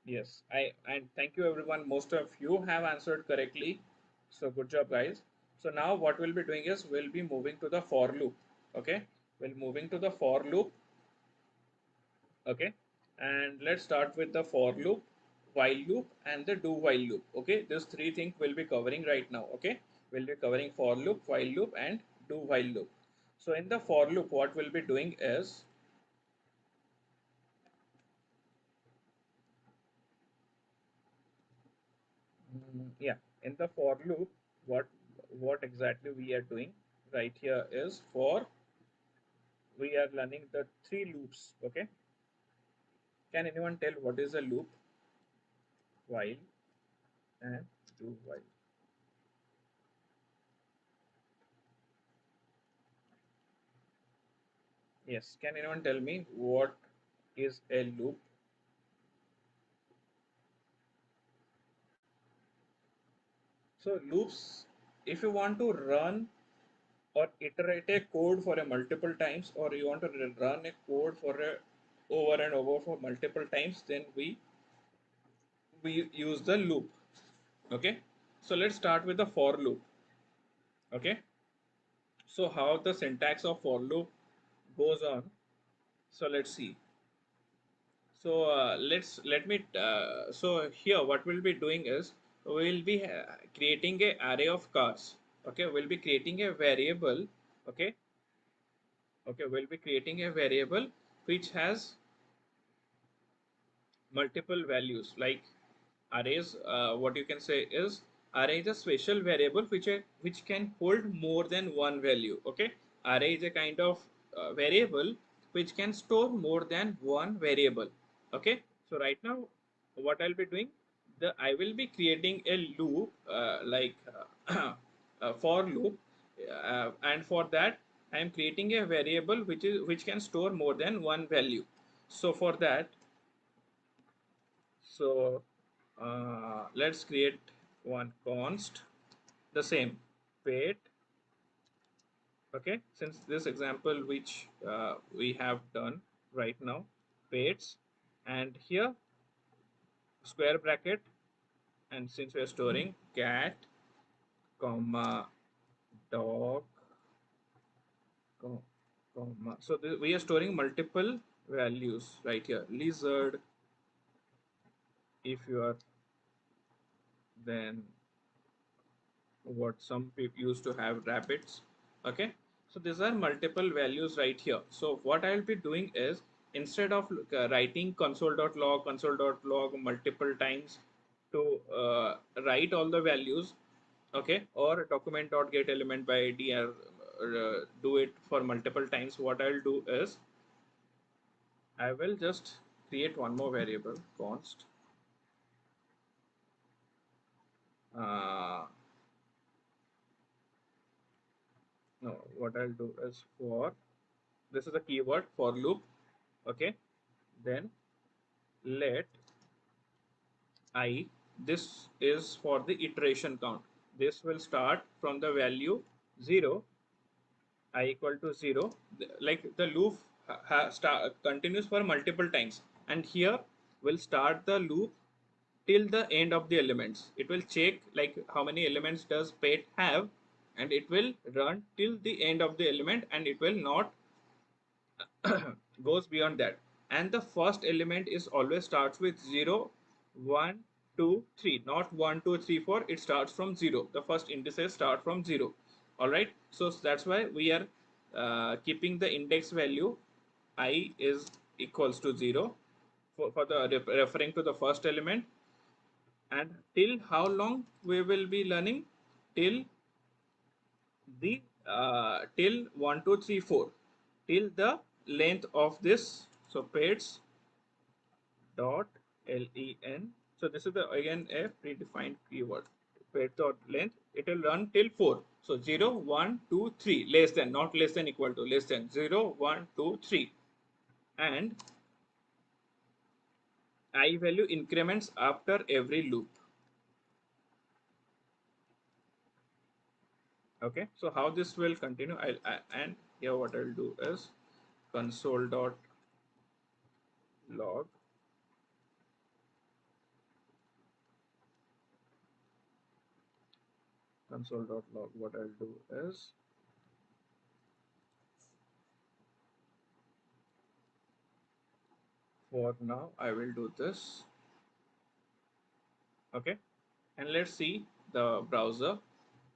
Yes, and thank you, everyone. Most of you have answered correctly. So good job, guys. So now what we'll be doing is we'll be moving to the for loop. Okay, we'll moving to the for loop. Okay, and let's start with the for loop, while loop, and the do while loop. Okay, these three things we'll be covering right now. Okay, we'll be covering for loop, while loop, and do while loop. So in the for loop, what we'll be doing is yeah, in the for loop, what exactly we are doing right here is for we are learning the three loops. Okay, can anyone tell what is a loop? While and do while. Yes, can anyone tell me what is a loop? So loops, if you want to run or iterate a code for a multiple times, or you want to run a code for a over and over for multiple times, then we use the loop. Okay, so let's start with the for loop. Okay, so how the syntax of for loop goes on. So let's see. So let me so here what we'll be doing is we'll be creating a array of cars. Okay, we'll be creating a variable. Okay, okay, we'll be creating a variable which has multiple values like arrays. What you can say is array is a special variable which can hold more than one value. Okay, array is a kind of variable which can store more than one variable. Okay, so right now what I'll be doing, the I will be creating a loop a for loop, and for that I am creating a variable which can store more than one value. So for that, so let's create one const, the same pet. Okay, since this example which we have done right now, pets, and here square bracket, and since we are storing cat, comma, dog, comma, so we are storing multiple values right here. Lizard, if you are then what some people used to have rabbits. Okay, so these are multiple values right here. So what I'll be doing is, instead of writing console.log multiple times to write all the values, okay, or document.get element by id, or do it for multiple times, what I'll do is I will just create one more variable, const uh, no, what I'll do is, for this is a keyword for loop. Okay, then let I, this is for the iteration count. This will start from the value 0, I equal to 0. Like the loop continues for multiple times, and here will start the loop till the end of the elements. It will check like how many elements does pet have, and it will run till the end of the element, and it will not goes beyond that. And the first element is always starts with 0, 1, 2, 3, not 1, 2, 3, 4. It starts from 0. The first indices start from 0. All right, so that's why we are keeping the index value I is equals to 0 for the referring to the first element. And till how long we will be learning? Till the till 1, 2, 3, 4, till the length of this. So pets dot len. So this is the again a predefined keyword. Pet dot length. It will run till 4. So 0, 1, 2, 3, less than, not less than, equal to, less than 0, 1, 2, 3, and I value increments after every loop. Okay, so how this will continue? And here what I'll do is console dot log console.log. What I'll do is, for now I will do this. Okay, and let's see the browser.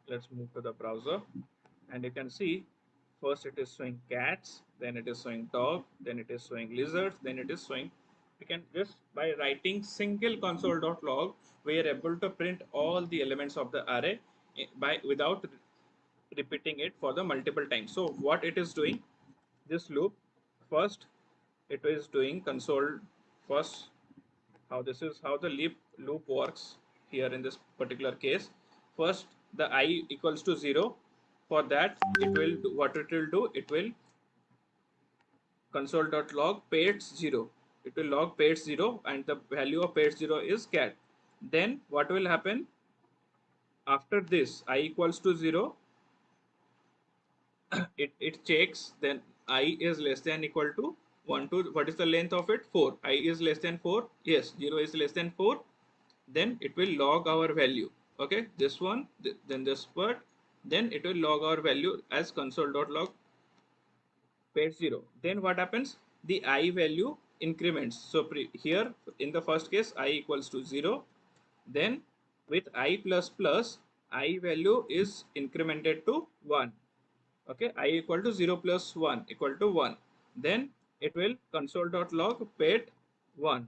Let's move to the browser, and you can see first it is showing cats, then it is showing dog, then it is showing lizards, then it is showing. We can just by writing single console.log, we are able to print all the elements of the array by without repeating it for the multiple times. So what it is doing, this loop, first it is doing console first. How this is how the loop works here in this particular case. First the I equals to 0. For that it will do, what it will do, it will console.log pairs 0. It will log pairs 0, and the value of pairs 0 is cat. Then what will happen after this I equals to 0? It checks, then I is less than equal to 1, 2. What is the length of it? 4. I is less than 4. Yes, 0 is less than 4. Then it will log our value. Okay, this one, then this part, then it will log our value as console.log page 0. Then what happens? The I value increments. So here in the first case I equals to 0. Then with I plus plus, I value is incremented to 1. Okay, I equal to 0 plus 1 equal to 1. Then it will console.log pet 1.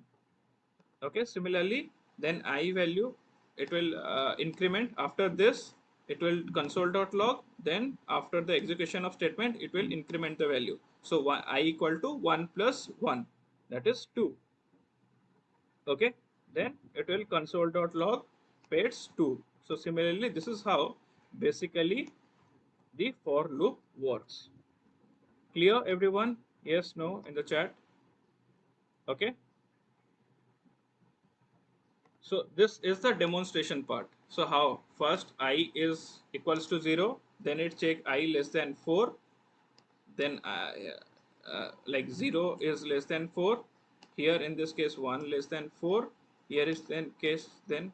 Okay, similarly, then I value, it will increment after this. It will console.log, then after the execution of statement it will increment the value. So I equal to 1 plus 1, that is 2. Okay, then it will console.log pets 2. So similarly, this is how basically the for loop works. Clear everyone? Yes, no in the chat? Okay, so this is the demonstration part. So how? First I is equals to 0, then it check I less than 4, then like 0 is less than 4. Here in this case 1 less than 4. Here is then case then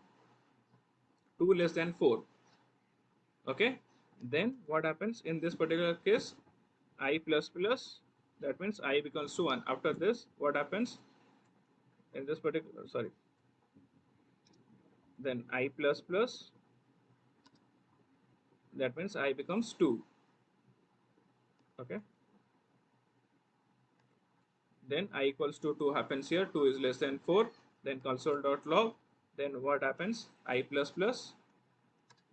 2 less than 4. Okay. Then what happens in this particular case? I plus plus, that means I becomes to 1. After this, what happens in this particular, sorry, then I plus plus, that means I becomes 2. Okay, then I equals to 2 happens here, 2 is less than 4, then console.log, then what happens, I plus plus,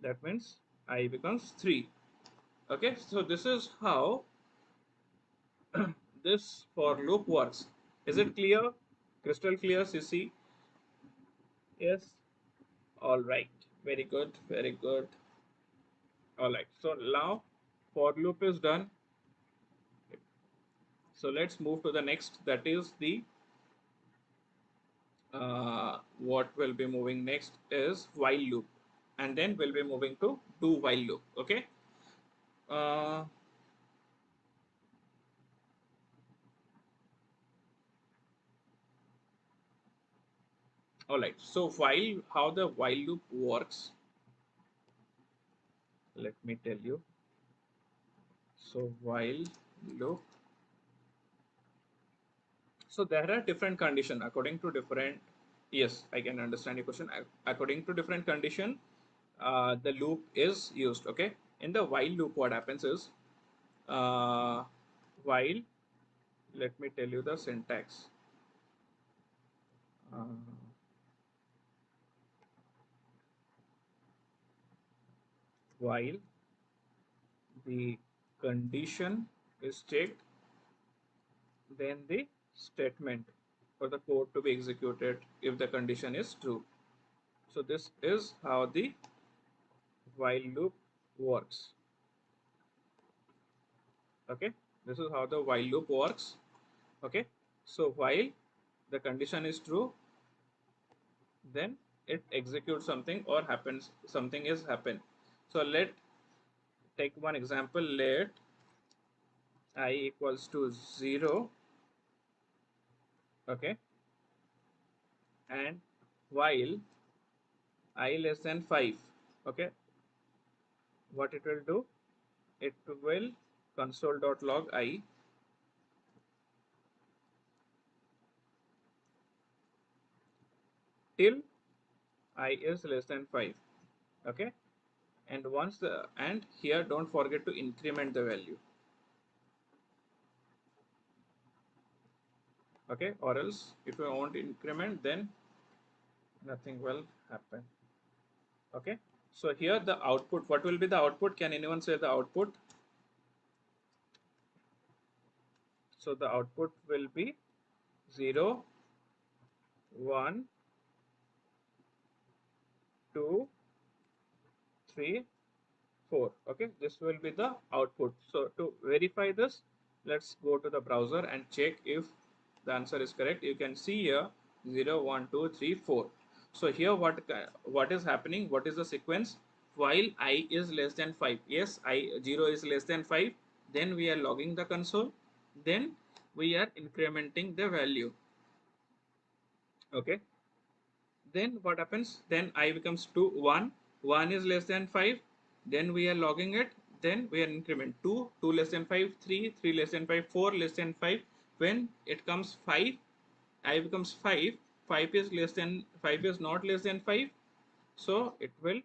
that means I becomes 3. Okay, so this is how this for loop works. Is it clear? Crystal clear, CC? Yes. All right. Very good. Very good. All right. So now for loop is done. So let's move to the next. That is the what will be moving next is while loop, and then we'll be moving to do while loop. Okay. Uh, all right. So while how the while loop works, let me tell you. So while loop, so there are different condition according to different. Yes, I can understand your question. According to different condition, the loop is used. Okay. In the while loop, what happens is uh, while. Let me tell you the syntax. Uh, while the condition is checked, then the statement for the code to be executed if the condition is true. So this is how the while loop works. Okay, this is how the while loop works. Okay, so while the condition is true, then it executes something or happens something is happen. So let take one example. Let I equals to 0. Okay, and while I less than 5. Okay, what it will do, it will console.log I till I is less than 5. Okay, and once the and here don't forget to increment the value. Okay, or else if you want increment, then nothing will happen. Okay, so here the output, what will be the output? Can anyone say the output? So the output will be 0, 1, 2, 3, 4. Okay, this will be the output. So to verify this, let's go to the browser and check if the answer is correct. You can see here 0, 1, 2, 3, 4. So here what is happening, what is the sequence? While I is less than 5, yes, I 0 is less than 5, then we are logging the console, then we are incrementing the value. Okay, then what happens, then I becomes 2, 1, 1 is less than 5, then we are logging it, then we are increment 2, 2 less than 5, 3, 3 less than 5, 4 less than 5. When it comes 5, I becomes 5, 5 is less than 5 is not less than 5, so it will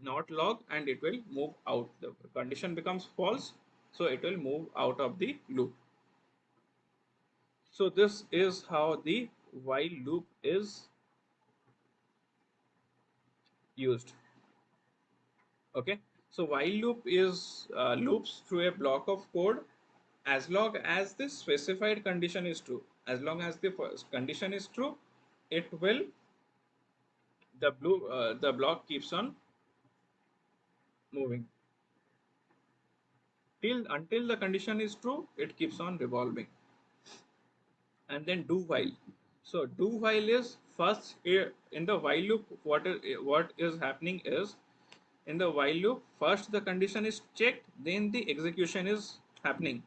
not log and it will move out. The condition becomes false, so it will move out of the loop. So this is how the while loop is used. Okay, so while loop is loops through a block of code as long as the specified condition is true. As long as the first condition is true, it will the block keeps on moving till until the condition is true. It keeps on revolving, and then do while. So do while is first in the while loop. What is happening is, in the while loop, first the condition is checked, then the execution is happening.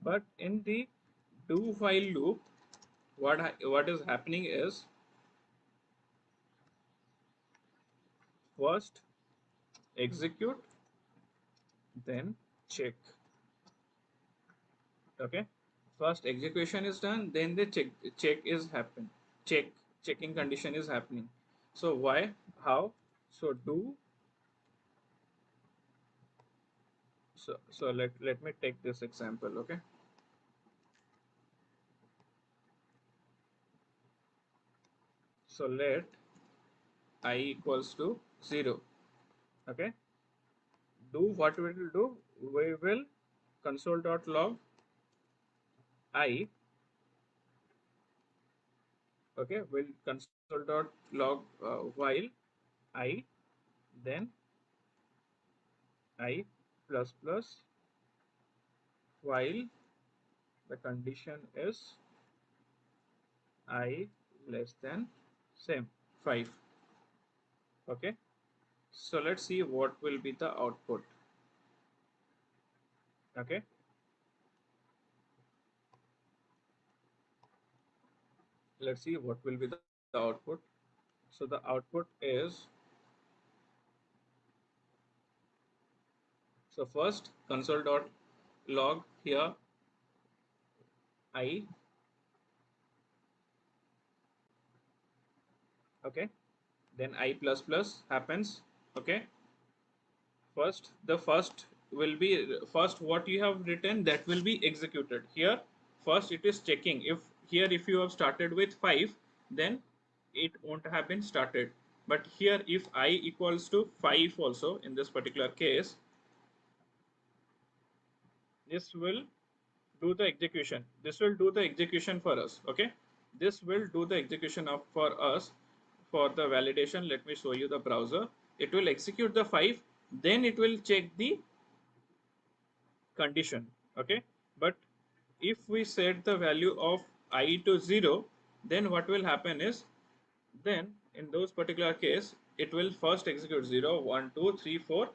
But in the do while loop, what is happening is, first execute, then check. Okay, first execution is done, then the check is happen. Check checking condition is happening. So why? How? So do, let me take this example, okay? So let I equals to 0, okay? Do what we will do? We will console.log I, okay? We'll console.log while I, then I plus plus while the condition is I less than same 5, okay? So let's see what will be the output, okay? Let's see what will be the output. So the output is, so first console.log here I, okay? Then I plus plus happens, okay? First, the first will be, first what you have written that will be executed here. First it is checking if here, if you have started with 5, then it won't have been started. But here if I equals to 5 also, in this particular case, this will do the execution. This will do the execution for us, okay? This will do the execution of for us for the validation. Let me show you the browser. It will execute the 5, then it will check the condition, okay? But if we set the value of I to 0, then what will happen is, then in those particular case it will first execute 0 1 2 3 4,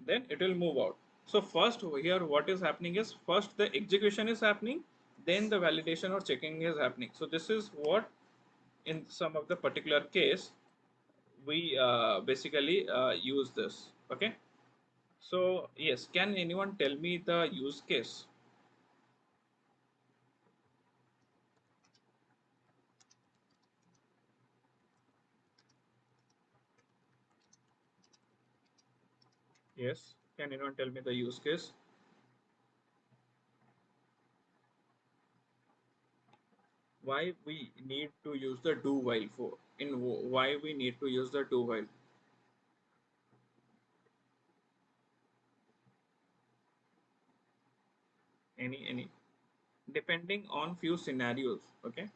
then it will move out. So first here what is happening is, first the execution is happening, then the validation or checking is happening. So this is what in some of the particular case we basically use this, okay? So yes, can anyone tell me the use case? Yes, can anyone tell me the use case? Why we need to use the do while for, why we need to use the do while? Any depending on few scenarios, okay?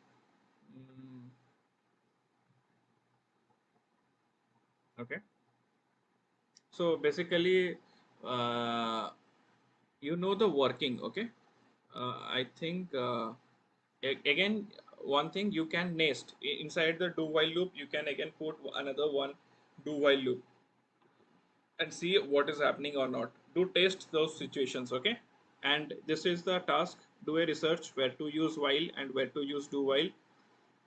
Mm, okay. So basically, uh, you know the working, okay? I think again, one thing you can nest inside the do while loop. You can again put another one do while loop and see what is happening or not. Do test those situations, okay? And this is the task. Do a research where to use while and where to use do while,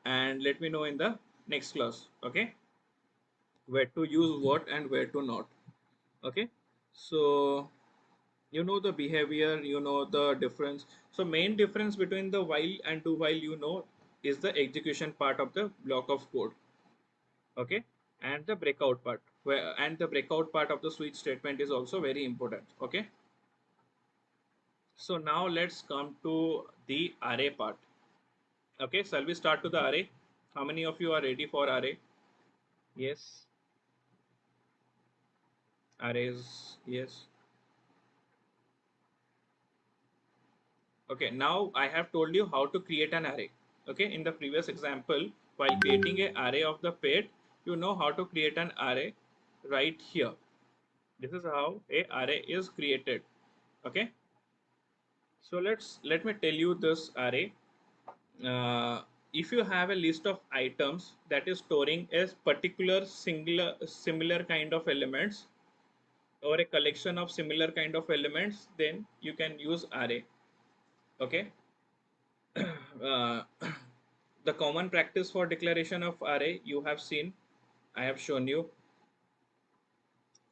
and let me know in the next class, okay? Where to use what and where to not, okay? So you know the behavior, you know the difference. So main difference between the while and do while, you know, is the execution part of the block of code, okay? And the breakout part, where and the breakout part of the switch statement is also very important, okay? So now let's come to the array part, okay? Shall we start to the array? How many of you are ready for array? Yes, arrays, yes. Okay, now I have told you how to create an array. Okay, in the previous example, while creating an array of the pet, you know how to create an array right here. This is how a array is created. Okay, so let me tell you this array. If you have a list of items that is storing a particular singular similar kind of elements, or a collection of similar kind of elements, then you can use array. Okay. uh, the common practice for declaration of array you have seen, I have shown you.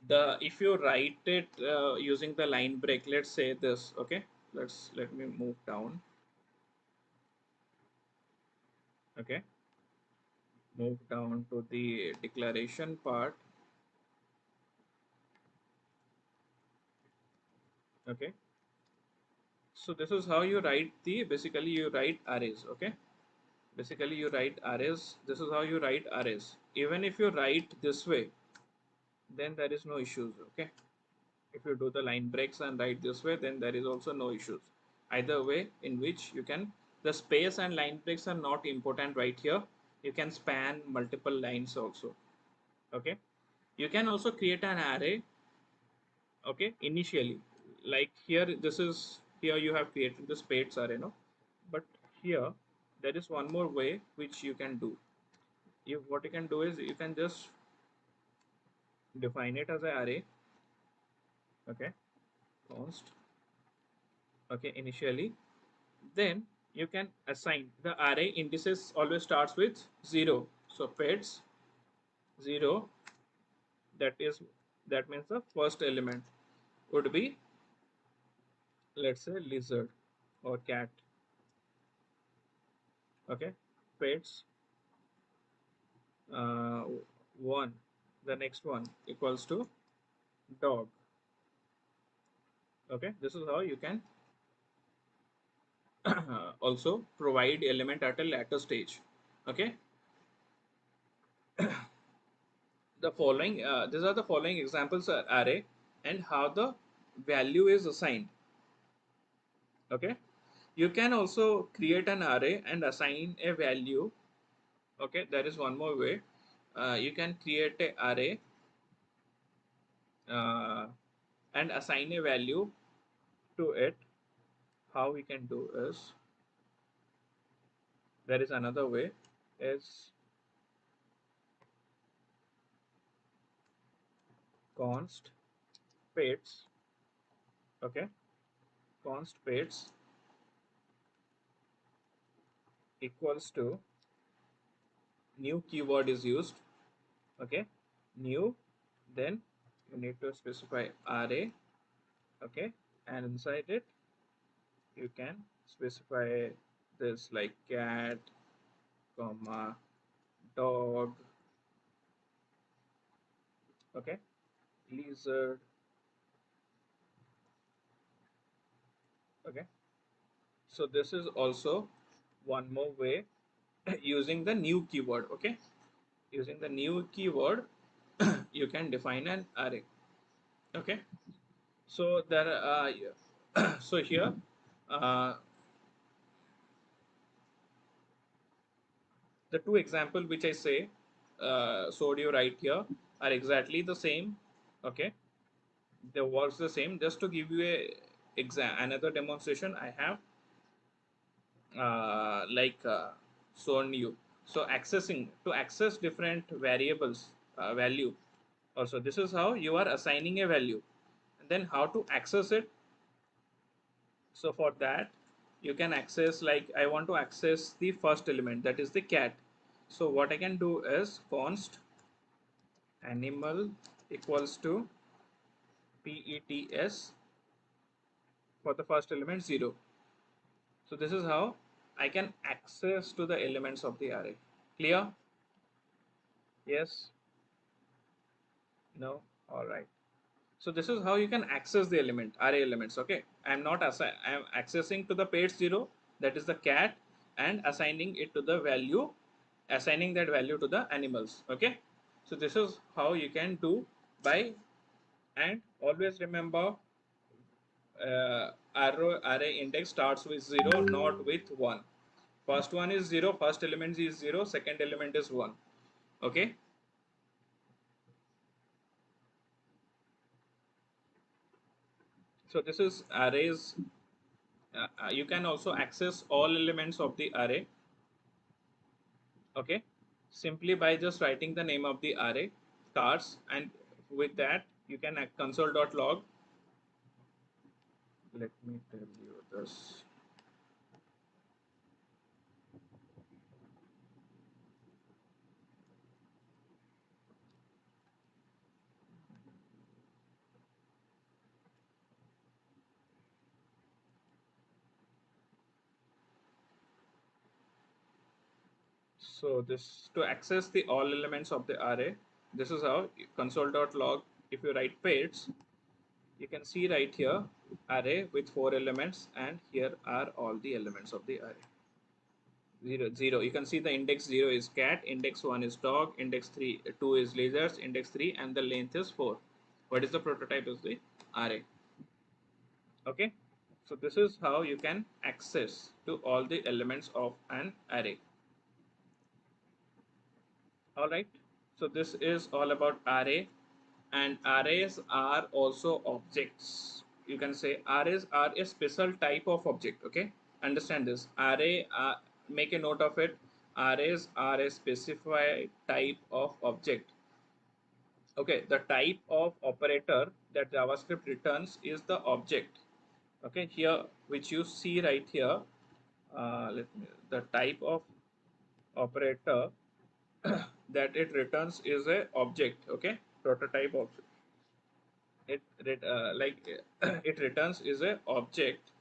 The if you write it using the line break, let's say this, okay? Let me move down, okay? move down to the declaration part. Okay, so this is how you write the, basically you write arrays. Okay, basically you write arrays. This is how you write arrays. Even if you write this way, then there is no issues. Okay, if you do the line breaks and write this way, then there is also no issues. Either way in which you can, the space and line breaks are not important right here. You can span multiple lines also. Okay, you can also create an array. Okay, initially, like here, this is, here you have created the spades array, no, but here there is one more way which you can do. You, what you can do is you can just define it as an array. Okay, const, okay, initially, then you can assign the array indices always starts with 0, so pets 0, that is, that means the first element would be, let's say, lizard or cat. Okay, pets 1, the next one equals to dog. Okay, this is how you can also provide element at a later stage. Okay, the following these are the following examples array and how the value is assigned. Okay, you can also create an array and assign a value. Okay, there is one more way. You can create a array uh, and assign a value to it. How we can do is, there is another way, is const pets. Okay, const pets equals to, new keyword is used. Okay, new, then you need to specify array. Okay, and inside it you can specify this like cat, comma, dog. Okay, lizard. Okay, so this is also one more way using the new keyword. Okay, using the new keyword you can define an array. Okay, so there so here uh, the two example which I say showed you right here are exactly the same. Okay, they works the same. Just to give you a another demonstration, I have shown you. So accessing, to access different variables value, also this is how you are assigning a value, and then how to access it. So for that, you can access, like I want to access the first element, that is the cat. So what I can do is const animal equals to pets for the first element 0. So this is how I can access to the elements of the array. Clear? Yes? No? All right. So this is how you can access the element, array elements. Okay, I'm not I'm accessing to the page 0, that is the cat, and assigning it to the value, assigning that value to the animals. Okay, so this is how you can do by, and always remember array index starts with 0, not with 1. First one is 0, first element is 0, second element is 1. Okay, so this is arrays. You can also access all elements of the array. Okay, simply by just writing the name of the array cars, and with that you can console.log. Let me tell you this. So this to access the all elements of the array, this is how console.log. If you write pairs, you can see right here array with 4 elements, and here are all the elements of the array. 0 0, you can see the index 0 is cat, index 1 is dog, index 2 is lizards, index 3, and the length is 4. What is the prototype of the array? Okay, so this is how you can access to all the elements of an array. All right, so this is all about array, and arrays are also objects. You can say arrays are a special type of object. Okay, understand this. Array, make a note of it. Arrays are a specified type of object. Okay, the type of operator that JavaScript returns is the object. Okay, here which you see right here, the type of operator that it returns is a object. Okay, prototype object. It returns is a object.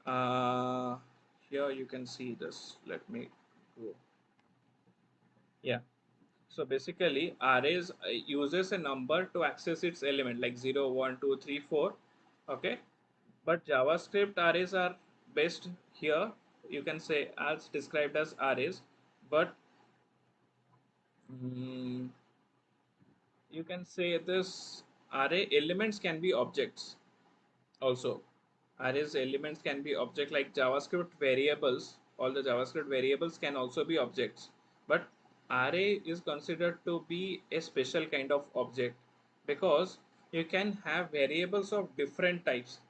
Uh, Here you can see this. Let me go. Yeah. So basically, arrays uses a number to access its element like 0, 1, 2, 3, 4. Okay. But JavaScript arrays are best here. You can say as described as arrays, but mm, you can say this array elements can be objects also. Arrays elements can be object like JavaScript variables. All the JavaScript variables can also be objects, but array is considered to be a special kind of object because you can have variables of different types.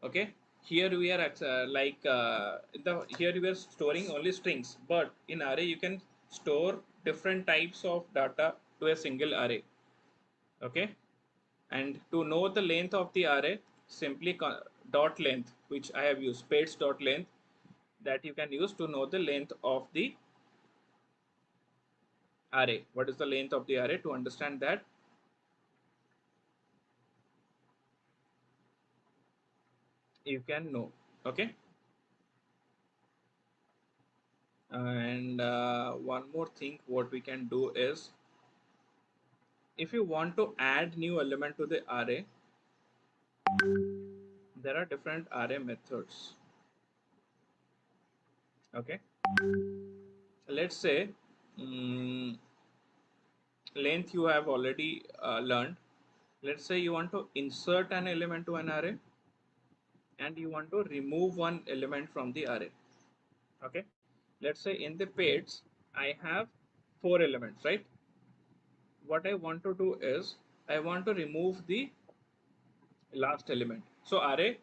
Okay, here we are at, here we are storing only strings, but in array you can store different types of data to a single array. Okay, and to know the length of the array, simply dot length, which I have used, pairs dot length, that you can use to know the length of the array. What is the length of the array? To understand that, you can know. Okay, and one more thing what we can do is, if you want to add new element to the array, there are different array methods. Okay, let's say length you have already learned. Let's say you want to insert an element to an array, and you want to remove one element from the array. Okay, let's say in the pairs I have 4 elements, right? What I want to do is, I want to remove the last element. So array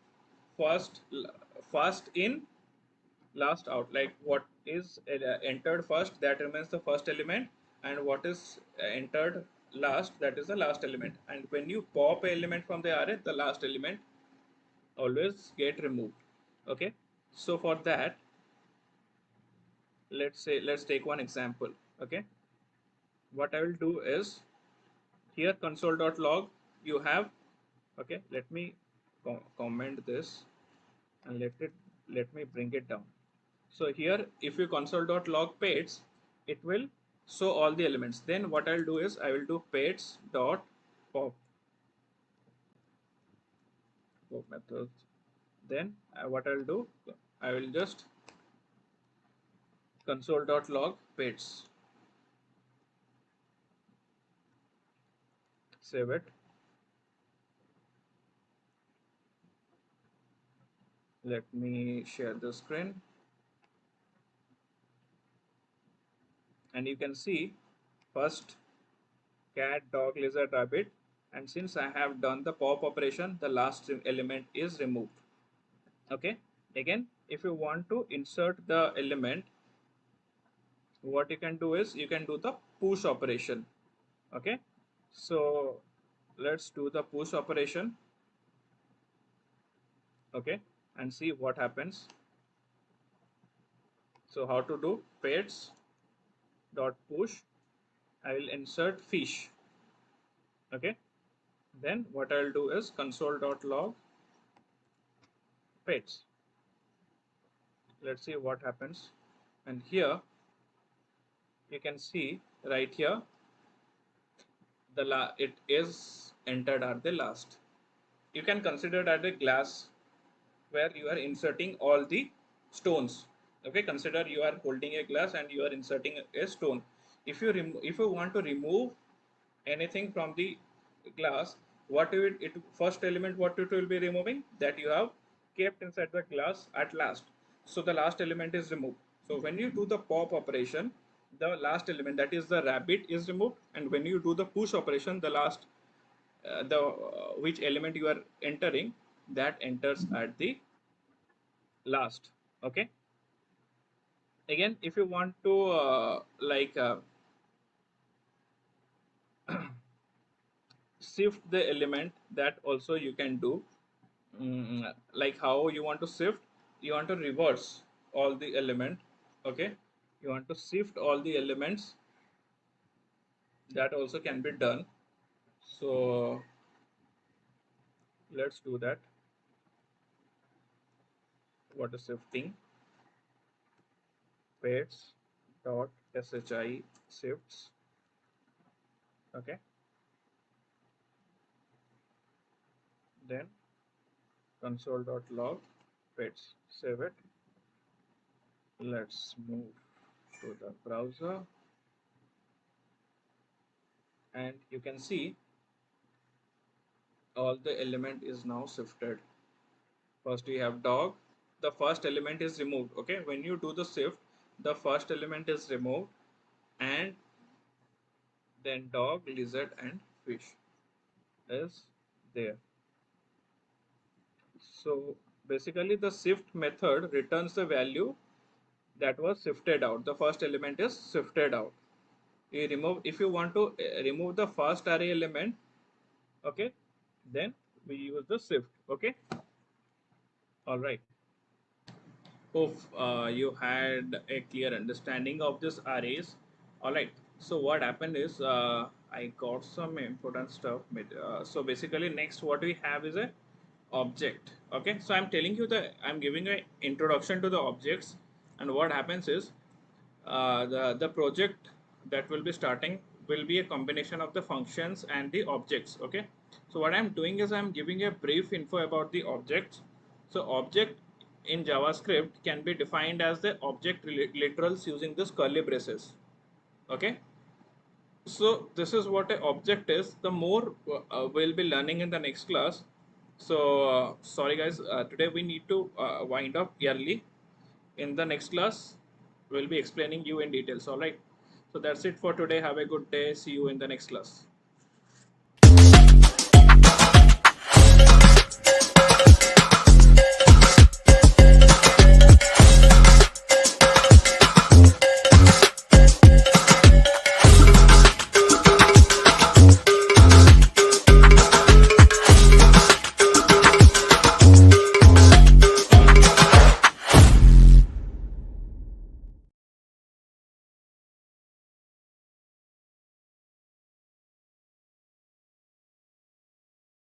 first first in, last out, like what is entered first, that remains the first element, and what is entered last, that is the last element. And when you pop an element from the array, the last element always get removed. Okay, so for that, let's take one example. Okay, what I will do is, here console.log you have. Okay, let me comment this, and let me bring it down. So here, if you console.log pairs, it will show all the elements. Then what I'll do is, I will do pairs dot pop methods. Then what I'll do, I will just console.log pairs, save it. Let me share the screen, and you can see first cat, dog, lizard, rabbit, and since I have done the pop operation, the last element is removed. Okay, again, if you want to insert the element, what you can do is, you can do the push operation. Okay, so let's do the push operation. Okay, and see what happens. So how to do? Pairs dot push, I will insert fish. Okay, then what I'll do is console.log pets. Let's see what happens. And here you can see right here it is entered at the last. You can consider that a glass where you are inserting all the stones. Okay, consider you are holding a glass and you are inserting a stone. If you want to remove anything from the glass, what it first element what it will be removing, that you have kept inside the glass at last, so the last element is removed. So when you do the pop operation, the last element, that is the rabbit, is removed, and when you do the push operation, the last the which element you are entering, that enters at the last. Okay, again if you want to shift the element, that also you can do. Like how you want to shift, you want to reverse all the element. Okay, you want to shift all the elements, that also can be done. So let's do that. What is shifting? Pets dot shi shifts. Okay, then console dot log pets, save it. Let's move to the browser, and you can see all the element is now shifted. First we have dog, the first element is removed. Okay, when you do the shift, the first element is removed, and then dog, lizard and fish is there. So basically the shift method returns the value that was shifted out. The first element is shifted out. You remove, if you want to remove the first array element, okay, then we use the shift. Okay, all right. Hope you had a clear understanding of this arrays. All right. So what happened is I got some important stuff. So basically, next what we have is a object. Okay. So I'm telling you that I'm giving an introduction to the objects, and what happens is the project that will be starting will be a combination of the functions and the objects. Okay, so what I'm doing is I'm giving a brief info about the objects. So object in JavaScript can be defined as the object literals using this curly braces. Okay, so this is what an object is. The more we'll be learning in the next class. So sorry guys, today we need to wind up early. In the next class we'll be explaining you in details. All right, so that's it for today. Have a good day. See you in the next class.